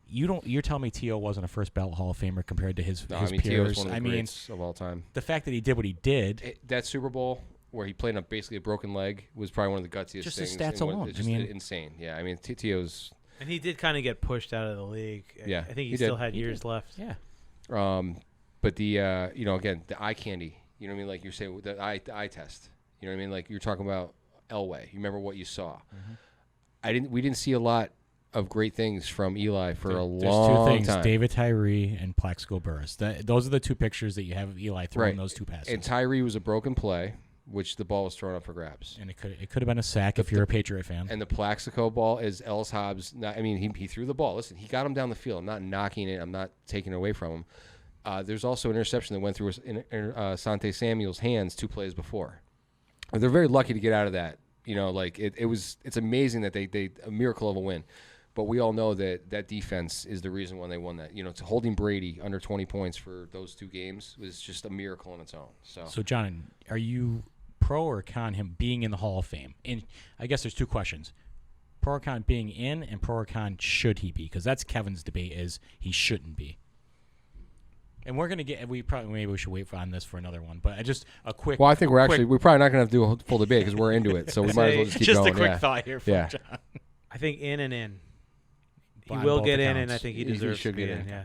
You're telling me T.O. wasn't a first ballot Hall of Famer compared to his peers. T.O.'s one of the greats of all time. The fact that he did what he did. That Super Bowl where he played on basically a broken leg was probably one of the gutsiest just things. Just his stats alone. It's just insane. Yeah, I mean T.O.'s. And he did kind of get pushed out of the league. Yeah, I think he he still did. had years left. Yeah. But the again, the eye candy. You know what I mean? Like you're saying, the eye test. You know what I mean? Like you're talking about Elway. You remember what you saw? Mm-hmm. We didn't see a lot of great things from Eli for a long There's two things: time. David Tyree and Plaxico Burress. Those are the two pictures that you have of Eli throwing those two passes. And Tyree was a broken play, which the ball was thrown up for grabs. And it could have been a sack if you're a Patriot fan. And the Plaxico ball is Ellis Hobbs. He threw the ball. Listen, he got him down the field. I'm not knocking it. I'm not taking it away from him. There's also an interception that went through Sante Samuel's hands 2 plays before. They're very lucky to get out of that. You know, like it's amazing that they a miracle of a win. But we all know that defense is the reason why they won that. You know, holding Brady under 20 points for those 2 games was just a miracle in its own. So John, are you pro or con him being in the Hall of Fame? And I guess there's 2 questions. Pro or con being in, and pro or con should he be? Because that's Kevin's debate is he shouldn't be. And we're gonna get. Maybe we should wait on this for another one. But just a quick. Well, I think we're probably not gonna have to do a full debate because we're into it. So we might as well just keep just going. A quick thought here from John. I think in and in. He On will both get in, accounts. and I think he He deserves should to be get in. in. Yeah.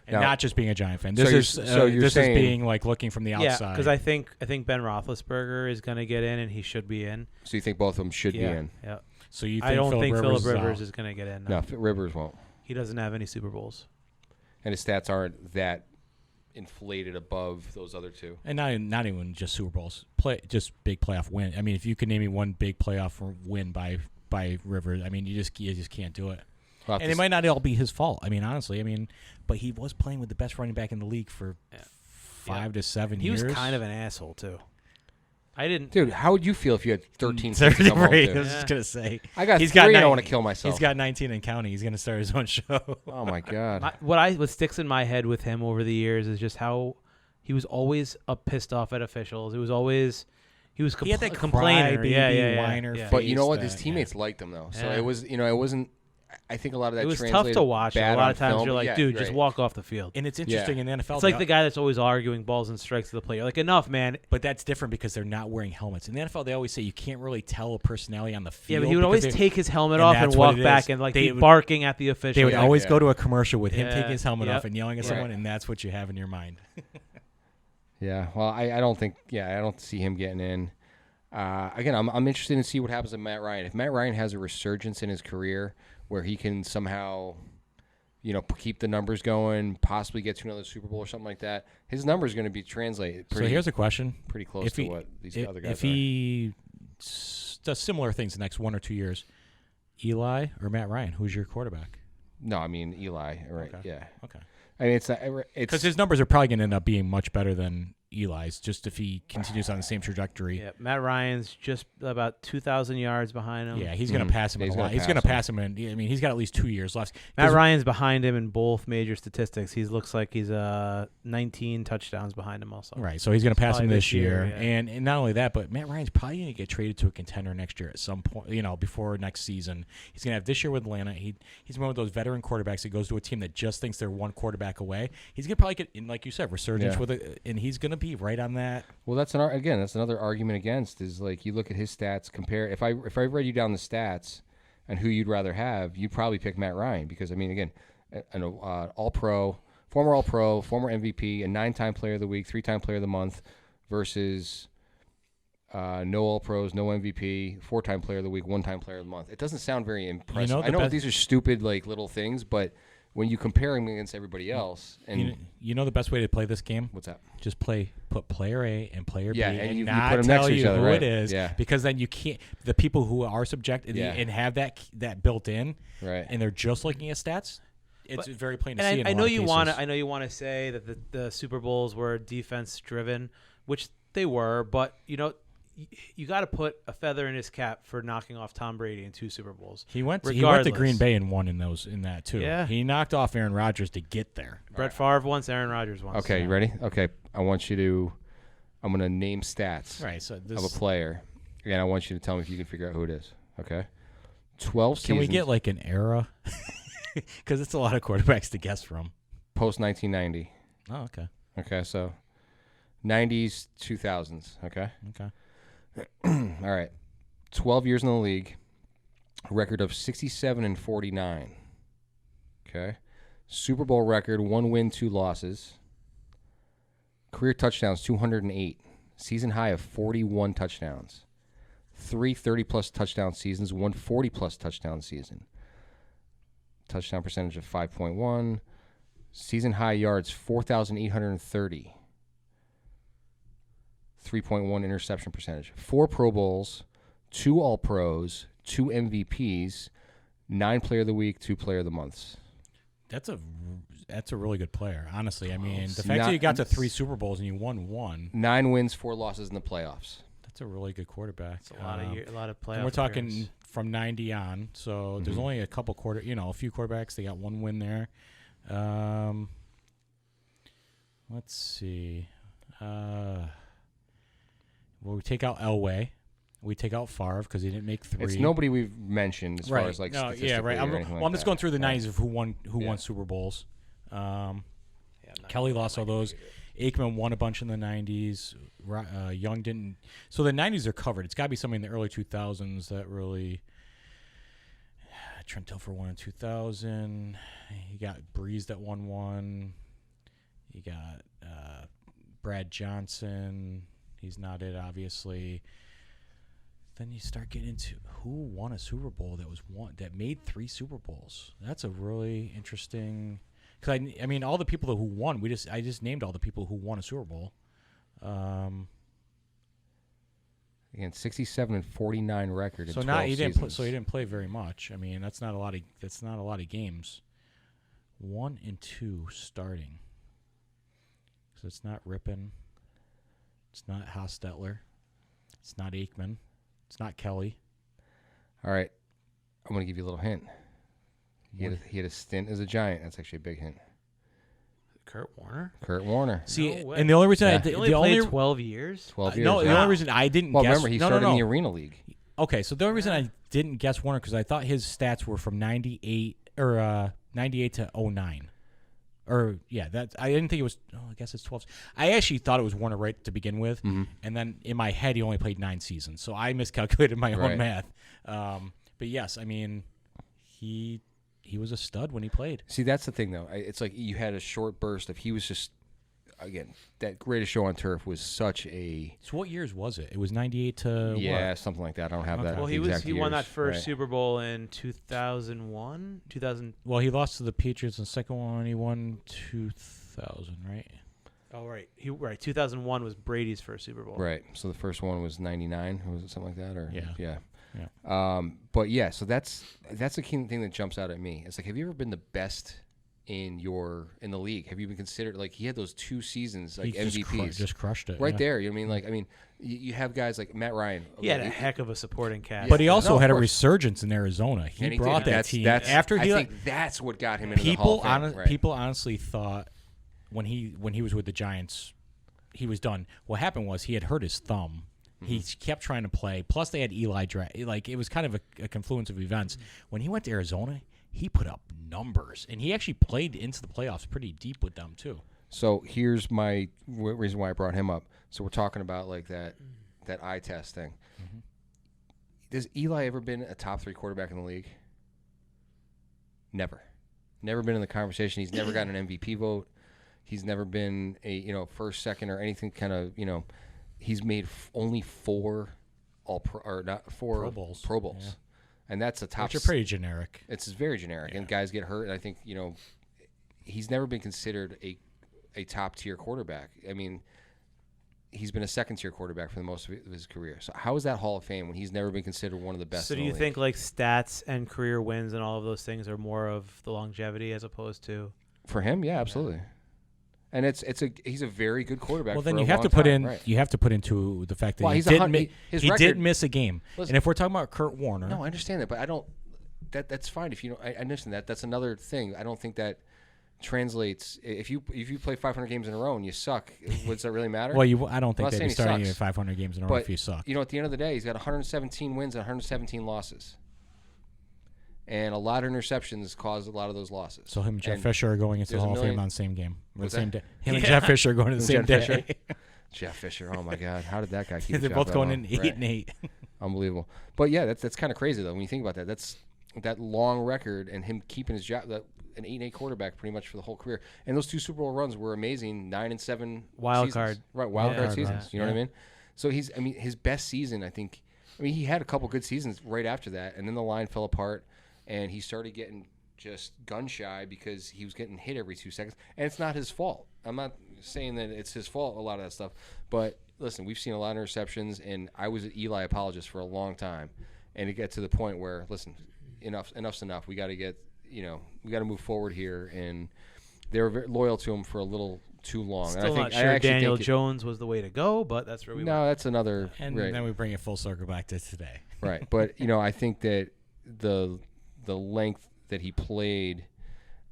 And Now- not just being a Giant fan. So This you're is saying- being like looking from the Yeah, outside. because I think Ben Roethlisberger is going to get in, and he should be in. So you think both of them should be in? Yeah. So you think I don't think Phillip is Rivers out. is going to get in. No, Rivers won't. He doesn't have any Super Bowls. And his stats aren't that inflated above those other 2. And not even just Super Bowls. Just big playoff win. I mean, if you could name me one big playoff win by Rivers, I mean, you just can't do it. Well, And it might not all be his fault. I mean, honestly, but he was playing with the best running back in the league for 5 to 7 He years. was kind of an asshole too. I didn't. Dude, how would you feel if you had 13 kids to come home I to? was just gonna say I got he's 3 got and I nine- want to kill myself. he's got 19 and counting. He's gonna start his own show. Oh my God. What sticks in my head with him over the years is just how he was always pissed off at officials. He was He had that a complainer. crybaby whiner yeah. But you know what? face His that, teammates liked him though. So Yeah. it was, it wasn't. I think a lot of that It was tough translated to watch. bad A lot on of times film. you're like, Yeah, dude, just right. walk off the field. And it's interesting in the NFL. It's like the guy that's always arguing balls and strikes to the plate. You're like, enough, man. But that's different because they're not wearing helmets. In the NFL, they always say you can't really tell a personality on the Yeah, field. but he would because always they- take his helmet and off that's and what walk it back is. and like They be would- barking at the official. They would Yeah, always yeah. go to a commercial with him Yeah. taking his helmet Yep. off and yelling at Right. someone, and that's what you have in your mind. Yeah. Well, I don't think. Yeah, I don't see him getting in. Again, I'm interested to see what happens to Matt Ryan. If Matt Ryan has a resurgence in his career where he can somehow, keep the numbers going, possibly get to another Super Bowl or something like that, his number is going to be translated. So here's a question: pretty close to what these other guys if are. he does similar things the next 1 or 2 years, Eli or Matt Ryan, who's your quarterback? No, I mean Eli. Right? Okay. Yeah. Okay. I mean, it's Because his numbers are probably going to end up being much better than Eli's, just if he continues on the same trajectory. Yeah, Matt Ryan's just about 2,000 yards behind him. Yeah, he's going to pass him Yeah, a he's lot. gonna He's going to pass pass him in. I mean, he's got at least 2 years left. Matt 'Cause Ryan's behind him in both major statistics. He looks like he's 19 touchdowns behind him also. Right, so he's going to pass him Probably this this year, year, yeah. and not only that, but Matt Ryan's probably going to get traded to a contender next year at some point. Before next season, he's going to have this year with Atlanta. He's one of those veteran quarterbacks that goes to a team that just thinks they're one quarterback away. He's going to probably get, like you said, resurgence Yeah. with it, and he's going to be right on that. Well, that's another argument against is like you look at his stats. Compare if I read you down the stats and who you'd rather have, you'd probably pick Matt Ryan because I mean again, an All-Pro, former All-Pro, former MVP, a 9-time Player of the Week, 3-time Player of the Month, versus no All-Pros, no MVP, 4-time Player of the Week, 1-time Player of the Month. It doesn't sound very impressive. I know these are stupid like little things, but when you compare him against everybody else, and you know the best way to play this game? what's that? Just put player A and player Yeah, B, and and you not put 'em tell next to each you other, who right. it is, Yeah. because then you can't. The people who are subjected Yeah. and have that built in, Right. and they're just looking at stats. It's very plain to see. And in I a know lot of you cases. want to. I know you want to say that the Super Bowls were defense driven, which they were. But you got to put a feather in his cap for knocking off Tom Brady in 2 Super Bowls. He went to Regardless. Green Bay and won in that too. Yeah. He knocked off Aaron Rodgers to get there. Brett Favre once, Aaron Rodgers once. Okay, you ready? Okay, I'm going to name stats Right. So of a this player. Again, I want you to tell me if you can figure out who it is. Okay? 12 seasons. can we get like an era? Because it's a lot of quarterbacks to guess from. Post-1990. Oh, okay. Okay, so 90s, 2000s. Okay? Okay. All right. 12 years in the league. A record of 67-49. Okay. Super Bowl record, 1 win, 2 losses. Career touchdowns, 208. Season high of 41 touchdowns. 3 30-plus touchdown seasons, 1 40-plus touchdown season. Touchdown percentage of 5.1. Season high yards, 4,830. 3.1 interception percentage. 4 Pro Bowls, 2 All-Pros, 2 MVPs, 9 Player of the Week, 2 Player of the Months. That's a really good player, honestly. I mean, the fact that you got to 3 Super Bowls and you won 1. 9 wins, 4 losses in the playoffs. That's a really good quarterback. It's a lot of playoff. And we're talking appearance. from 90 on, so there's only a couple a few quarterbacks. They got 1 win there. Let's see. Well, we take out Elway. We take out Favre because he didn't make 3. It's nobody we've mentioned as far as like statistically right. or anything I'm just going through the Right. 90s of who won Super Bowls. Kelly lost all those. Aikman won a bunch in the 90s. Young didn't. So the 90s are covered. It's got to be somebody in the early 2000s that really. Trent Dilfer won in 2000. You got Breeze that won 1. You got Brad Johnson. He's not it, obviously. Then you start getting into who won a Super Bowl that made 3 Super Bowls. That's a really interesting. Because I mean, all the people who won, I just named all the people who won a Super Bowl. Again, 67-49 record. So in now 12 he didn't. seasons. So he didn't play very much. I mean, that's not a lot of games. 1 and 2 starting. So it's not Rippon. It's not Hostetler. It's not Aikman. It's not Kelly. All right, I'm going to give you a little hint. He had a stint as a Giant. That's actually a big hint. Kurt Warner. Kurt Warner. See, No way. and the only reason Yeah. He only played 12 years. 12 years. no, the yeah. only reason I didn't Well, guess. remember, he no, started no, in the no. Arena League. Okay, so the only reason I didn't guess Warner because I thought his stats were from 98 to 09. Or yeah, that I didn't think it was. Oh, I guess it's 12. I actually thought it was Warner right to begin with, and then in my head he only played 9 seasons, so I miscalculated my Right. own math. But yes, I mean he was a stud when he played. See, that's the thing, though. It's like you had a short burst of he was just, again, that Greatest Show on Turf was such a... So what years was it? It was 98 to Yeah, what? something like that. I don't have Okay. that. Well, the he exact won that years, first right. Super Bowl in 2001, 2000. Well, he lost to the Patriots in the second one. He won 2000, right? Oh, right. 2001 was Brady's first Super Bowl. Right. So the first one was 99. Was it something like that? Or Yeah. But yeah, so that's the key thing that jumps out at me. It's like, have you ever been the best in the league? Have you been considered, like, he had those 2 seasons like He MVPs just crushed it right yeah. there. You know what I mean? You have guys like Matt Ryan. He had a heck of a supporting cast. But he also No, of had a course. resurgence in Arizona. He And brought did. that team That's, after he. I think that's what got him into the Hall of Fame. Right. People honestly thought when he was with the Giants, he was done. What happened was he had hurt his thumb. He kept trying to play. Plus, they had Eli. Like it was kind of a confluence of events. When he went to Arizona, he put up numbers, and he actually played into the playoffs pretty deep with them too. So here's my reason why I brought him up. So we're talking about like that eye test thing. Has Eli ever been a top 3 quarterback in the league? Never been in the conversation. He's never gotten an MVP vote. He's never been a first, second, or anything kind of He's made only 4 Pro Bowls. Pro Bowls. Yeah. And that's a top. Which are pretty generic. It's very generic, and guys get hurt. And I think he's never been considered a top tier quarterback. I mean, he's been a second tier quarterback for the most of his career. So how is that Hall of Fame when he's never been considered one of the best? So in do the you league? think like stats and career wins and all of those things are more of the longevity as opposed to? For him, yeah, absolutely. And he's a very good quarterback. Well, then for you a have long to put time, in right. you have to put into the fact that Well, he he's his he record- did miss a game. Listen- And if we're talking about Kurt Warner, No, I understand that, but I don't. That's fine if you don't. I understand that. That's another thing. I don't think that translates. If you play 500 games in a row and you suck, does that really matter? well, I don't think I'm not they'd saying be he starting you sucks. at 500 games in a row But if you suck. at the end of the day, he's got 117 wins and 117 losses, and a lot of interceptions caused a lot of those losses. So him and Jeff And Fisher are going into the there's a Hall of Fame million- on the same game, or the What's same that? day. Him and Jeff Fisher are going to the same Jeff day. Fisher? Jeff Fisher. Oh my God, how did that guy keep? They're his both job going that in long? 8 Right. and 8. Unbelievable. But yeah, that's kind of crazy though when you think about that. That's that long record and him keeping his job. An 8-8 quarterback pretty much for the whole career. And those 2 Super Bowl runs were amazing. 9-7 wild seasons. card, right? Wild card seasons. runs. You know what I mean? So his best season, I think. I mean, he had a couple good seasons right after that, and then the line fell apart, and he started getting just gun shy because he was getting hit every 2 seconds, and it's not his fault. I'm not saying that it's his fault, a lot of that stuff, but listen, we've seen a lot of interceptions, and I was an Eli apologist for a long time, and it got to the point where, listen, enough's enough. We got to get, we got to move forward here, and they were very loyal to him for a little too long. Still and I not think, sure Daniel Jones was the way to go, but that's where we No, went. that's another. And right. then we bring it full circle back to today. Right, but I think that the length that he played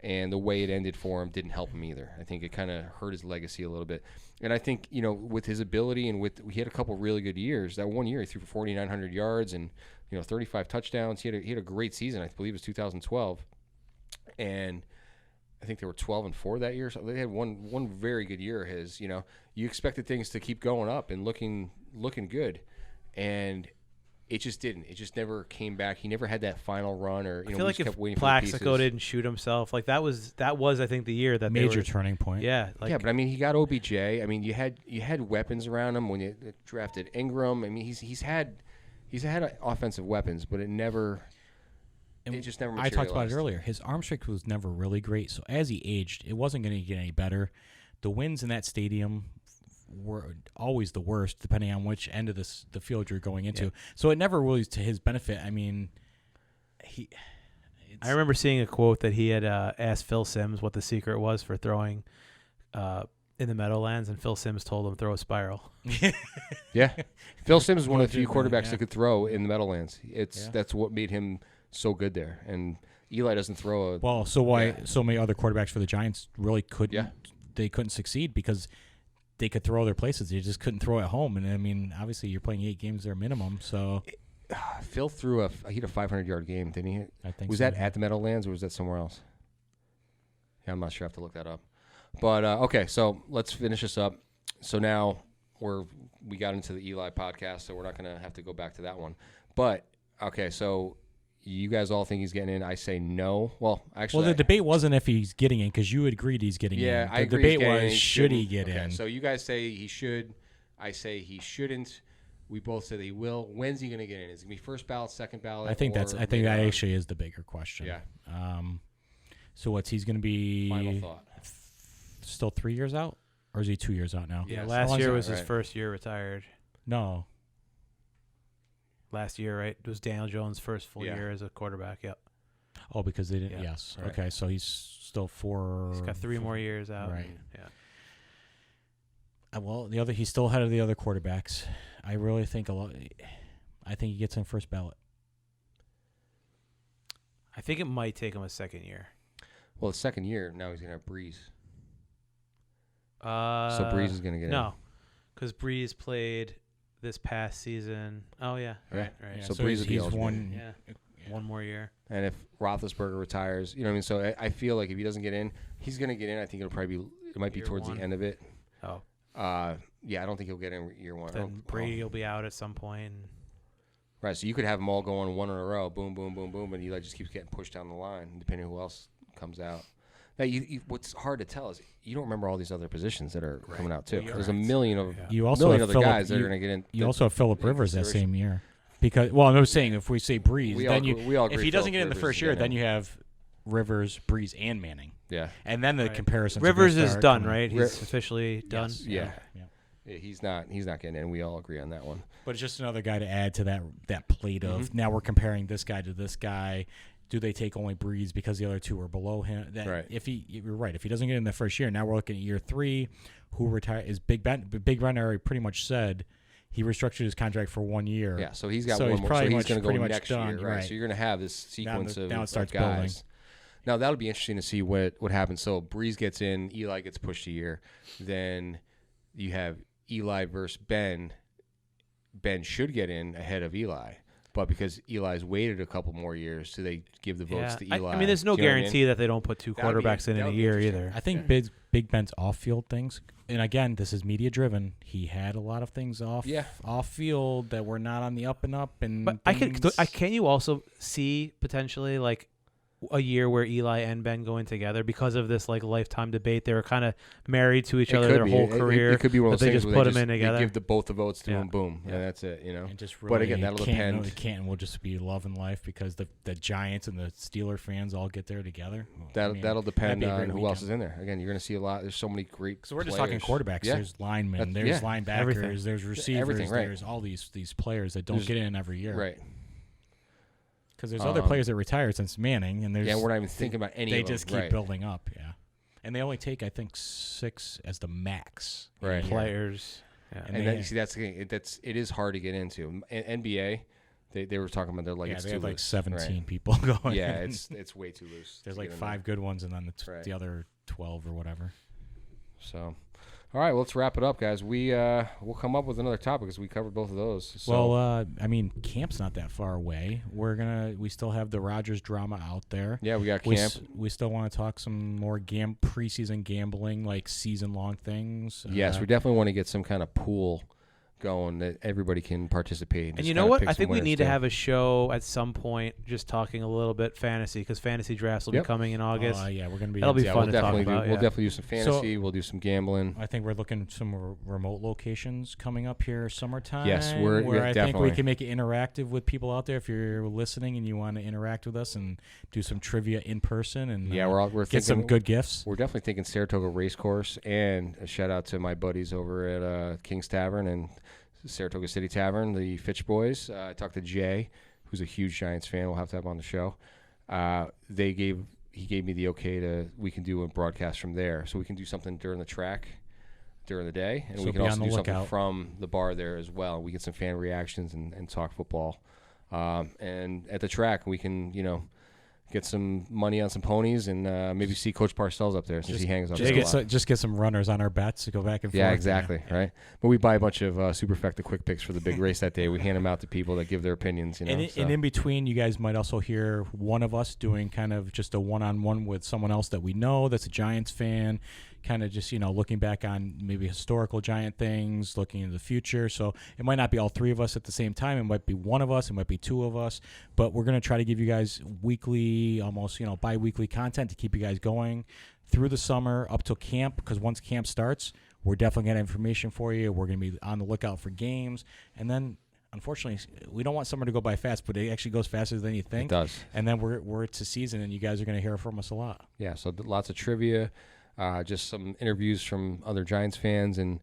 and the way it ended for him didn't help him either. I think it kind of hurt his legacy a little bit. And I think with his ability and he had a couple really good years. That one year he threw for 4,900 yards and 35 touchdowns. He had a great season. I believe it was 2012, and I think they were 12-4 that year. So they had one very good year. You expected things to keep going up and looking good, and it just didn't. It just never came back. He never had that final run, or I feel like if Plaxico didn't shoot himself, like that was I think the year that major turning point. Yeah, but I mean he got OBJ. I mean you had weapons around him when you drafted Ingram. I mean he's had offensive weapons, but it just never materialized. I talked about it earlier. His arm strength was never really great. So as he aged, it wasn't going to get any better. The wins in that stadium were always the worst, depending on which end of the field you're going into. Yeah. So it never really was to his benefit. I mean, I remember seeing a quote that he had asked Phil Simms what the secret was for throwing in the Meadowlands, and Phil Simms told him throw a spiral. Yeah, Phil Simms is one of the few quarterbacks that could throw in the Meadowlands. That's what made him so good there. And Eli doesn't throw a well. So why so many other quarterbacks for the Giants really couldn't? Yeah. They couldn't succeed because they could throw other places. They just couldn't throw at home. And I mean, obviously, you're playing 8 games there minimum. So Phil he had a 500-yard game, didn't he? I think. Was that at the Meadowlands or was that somewhere else? Yeah, I'm not sure. I have to look that up. But okay, so let's finish this up. So now we got into the Eli podcast, so we're not going to have to go back to that one. But okay, so you guys all think he's getting in. I say no. Well, actually, the debate wasn't if he's getting in because you agreed he's getting in. Yeah, I agree. The debate was should he get in. So you guys say he should. I say he shouldn't. We both say that he will. When's he going to get in? Is it going to be first ballot, second ballot? I think that actually is the bigger question. Yeah. So he's going to be final thought. Still 3 years out, or is he 2 years out now? Yeah, last year was his first year retired. No. Last year, right? It was Daniel Jones' first full year as a quarterback. Yep. Oh, because they didn't. Yeah. Yes. Right. Okay, so he's still 4. He's got 3 more years out. Right. Yeah. Well, he's still ahead of the other quarterbacks. I really think I think he gets in first ballot. I think it might take him a second year. Well, the second year now he's gonna have Breeze. So Breeze is gonna get in. No, because Breeze played this past season. Oh yeah, right. Yeah. So Breeze he's will be one more year. And if Roethlisberger retires, you know what I mean. So I feel like if he doesn't get in, he's gonna get in. I think it might be year towards 1. the end of it. Oh. Yeah, I don't think he'll get in year 1. Then Brady will be out at some point. Right, so you could have them all going one in a row, boom, boom, boom, boom, and Eli just keeps getting pushed down the line, depending on who else comes out. Now, what's hard to tell is you don't remember all these other positions that are coming out too. There's a million other guys that are going to get in. You also have Phillip Rivers that same year. Because I was saying if we say Breeze, if he doesn't get in the first year, then you have Rivers, Breeze, and Manning. Yeah, and then the comparison. Rivers is done, right? He's officially done. Yes. Yeah. He's not getting in. We all agree on that one. But it's just another guy to add to that plate of now we're comparing this guy to this guy. Do they take only Breeze because the other two are below him? Right. You're right. If he doesn't get in the first year, now we're looking at year 3. Who retire is Big Ben? Big Ben already pretty much said he restructured his contract for 1 year. Yeah, so he's got one more. So he's going to go next year, right? So you're going to have this sequence of starts guys. Building. Now that'll be interesting to see what happens. So Breeze gets in, Eli gets pushed a year, then you have Eli versus Ben. Ben should get in ahead of Eli. But because Eli's waited a couple more years, do they give the votes to Eli? I mean, there's no Do you know what I mean? guarantee that they don't put two That would be- quarterbacks in that a would be year interesting. either. I think Big Ben's off-field things, and again, this is media-driven. He had a lot of things off-field that were not on the up and up. And But can you also see potentially like a year where Eli and Ben go in together because of this like lifetime debate? They were kind of married to each It other could their be. whole It career. could be one of that those they things just where put them in together. They give both the votes to Yeah. him, boom, Yeah. and that's it. You know. And just But again, that'll depend. Canton will just be love and life because the Giants and the Steeler fans all get there together. That'll depend that'd be a on great who else weekend. is in there. Again, you're going to see a lot. There's so many great. So we're just players. talking quarterbacks. Yeah. There's linemen. That's- There's yeah. linebackers. Everything. There's receivers. Everything, right. There's all these players that don't There's- get in every year. Right. Because there's other players that retired since Manning, and there's Yeah, we're not even thinking about any they of them. just keep Right. building up. Yeah, and they only take I think 6 as the max. in a Right. year. Players. Yeah. And And they- that, see, that's the thing. It is hard to get into. NBA, they were talking about they're like Yeah, it's they too have like loose. 17 Right. people going. Yeah, it's way too loose. there's to like get in there. 5 good ones, and then Right. the other 12 or whatever. So, all right, well, let's wrap it up, guys. We'll come up with another topic because we covered both of those. So, Well, I mean, camp's not that far away. We still have the Rodgers drama out there. yeah, we got We, camp. we still want to talk some more preseason gambling, like season-long things. Yes, we definitely want to get some kind of pool going that everybody can participate. And just you know kinda what? pick I some think we winners need to too. have a show at some point just talking a little bit fantasy because fantasy drafts will Yep. be coming in August. Yeah, we're going to be. That'll be Yeah, fun we'll to talk definitely about, We'll yeah. definitely do some fantasy. We'll do some gambling. I think we're looking at some remote locations coming up here summertime. Yes, where yeah, I think definitely. we can make it interactive with people out there. If you're listening and you want to interact with us and do some trivia in person and Yeah, we're get some thinking- good gifts. We're definitely thinking Saratoga Racecourse, and a shout out to my buddies over at King's Tavern and Saratoga City Tavern, the Fitch Boys. I talked to Jay, who's a huge Giants fan. We'll have to have on the show. He gave me the okay we can do a broadcast from there, so we can do something during the track during the day, and So we can be also on the do something lookout. from the bar there as well. We get some fan reactions and talk football. And at the track, we can get some money on some ponies and maybe see Coach Parcells up there since he hangs out there a lot. Just get some runners on our bets to go back and forth. Yeah, exactly, right? But we buy a bunch of Superfecta quick picks for the big race that day. We hand them out to people that give their opinions, And in between, you guys might also hear one of us doing kind of just a one-on-one with someone else that we know that's a Giants fan, kind of just, looking back on maybe historical Giant things, looking into the future. So it might not be all 3 of us at the same time. It might be one of us. It might be 2 of us. But we're going to try to give you guys weekly, almost, bi-weekly content to keep you guys going through the summer up till camp, because once camp starts, we're definitely going to have information for you. We're going to be on the lookout for games. And then, unfortunately, we don't want summer to go by fast, but it actually goes faster than you think. It does. And then we're to season, and you guys are going to hear from us a lot. Yeah, so lots of trivia, just some interviews from other Giants fans, and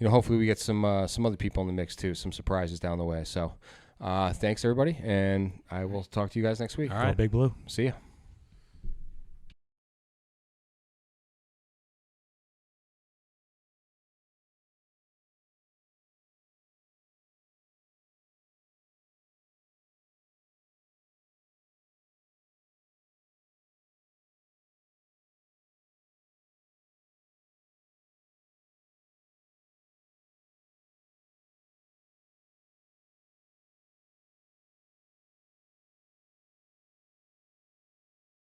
hopefully we get some other people in the mix too, some surprises down the way. So thanks everybody, and I will talk to you guys next week. All right. Go Big Blue. See ya.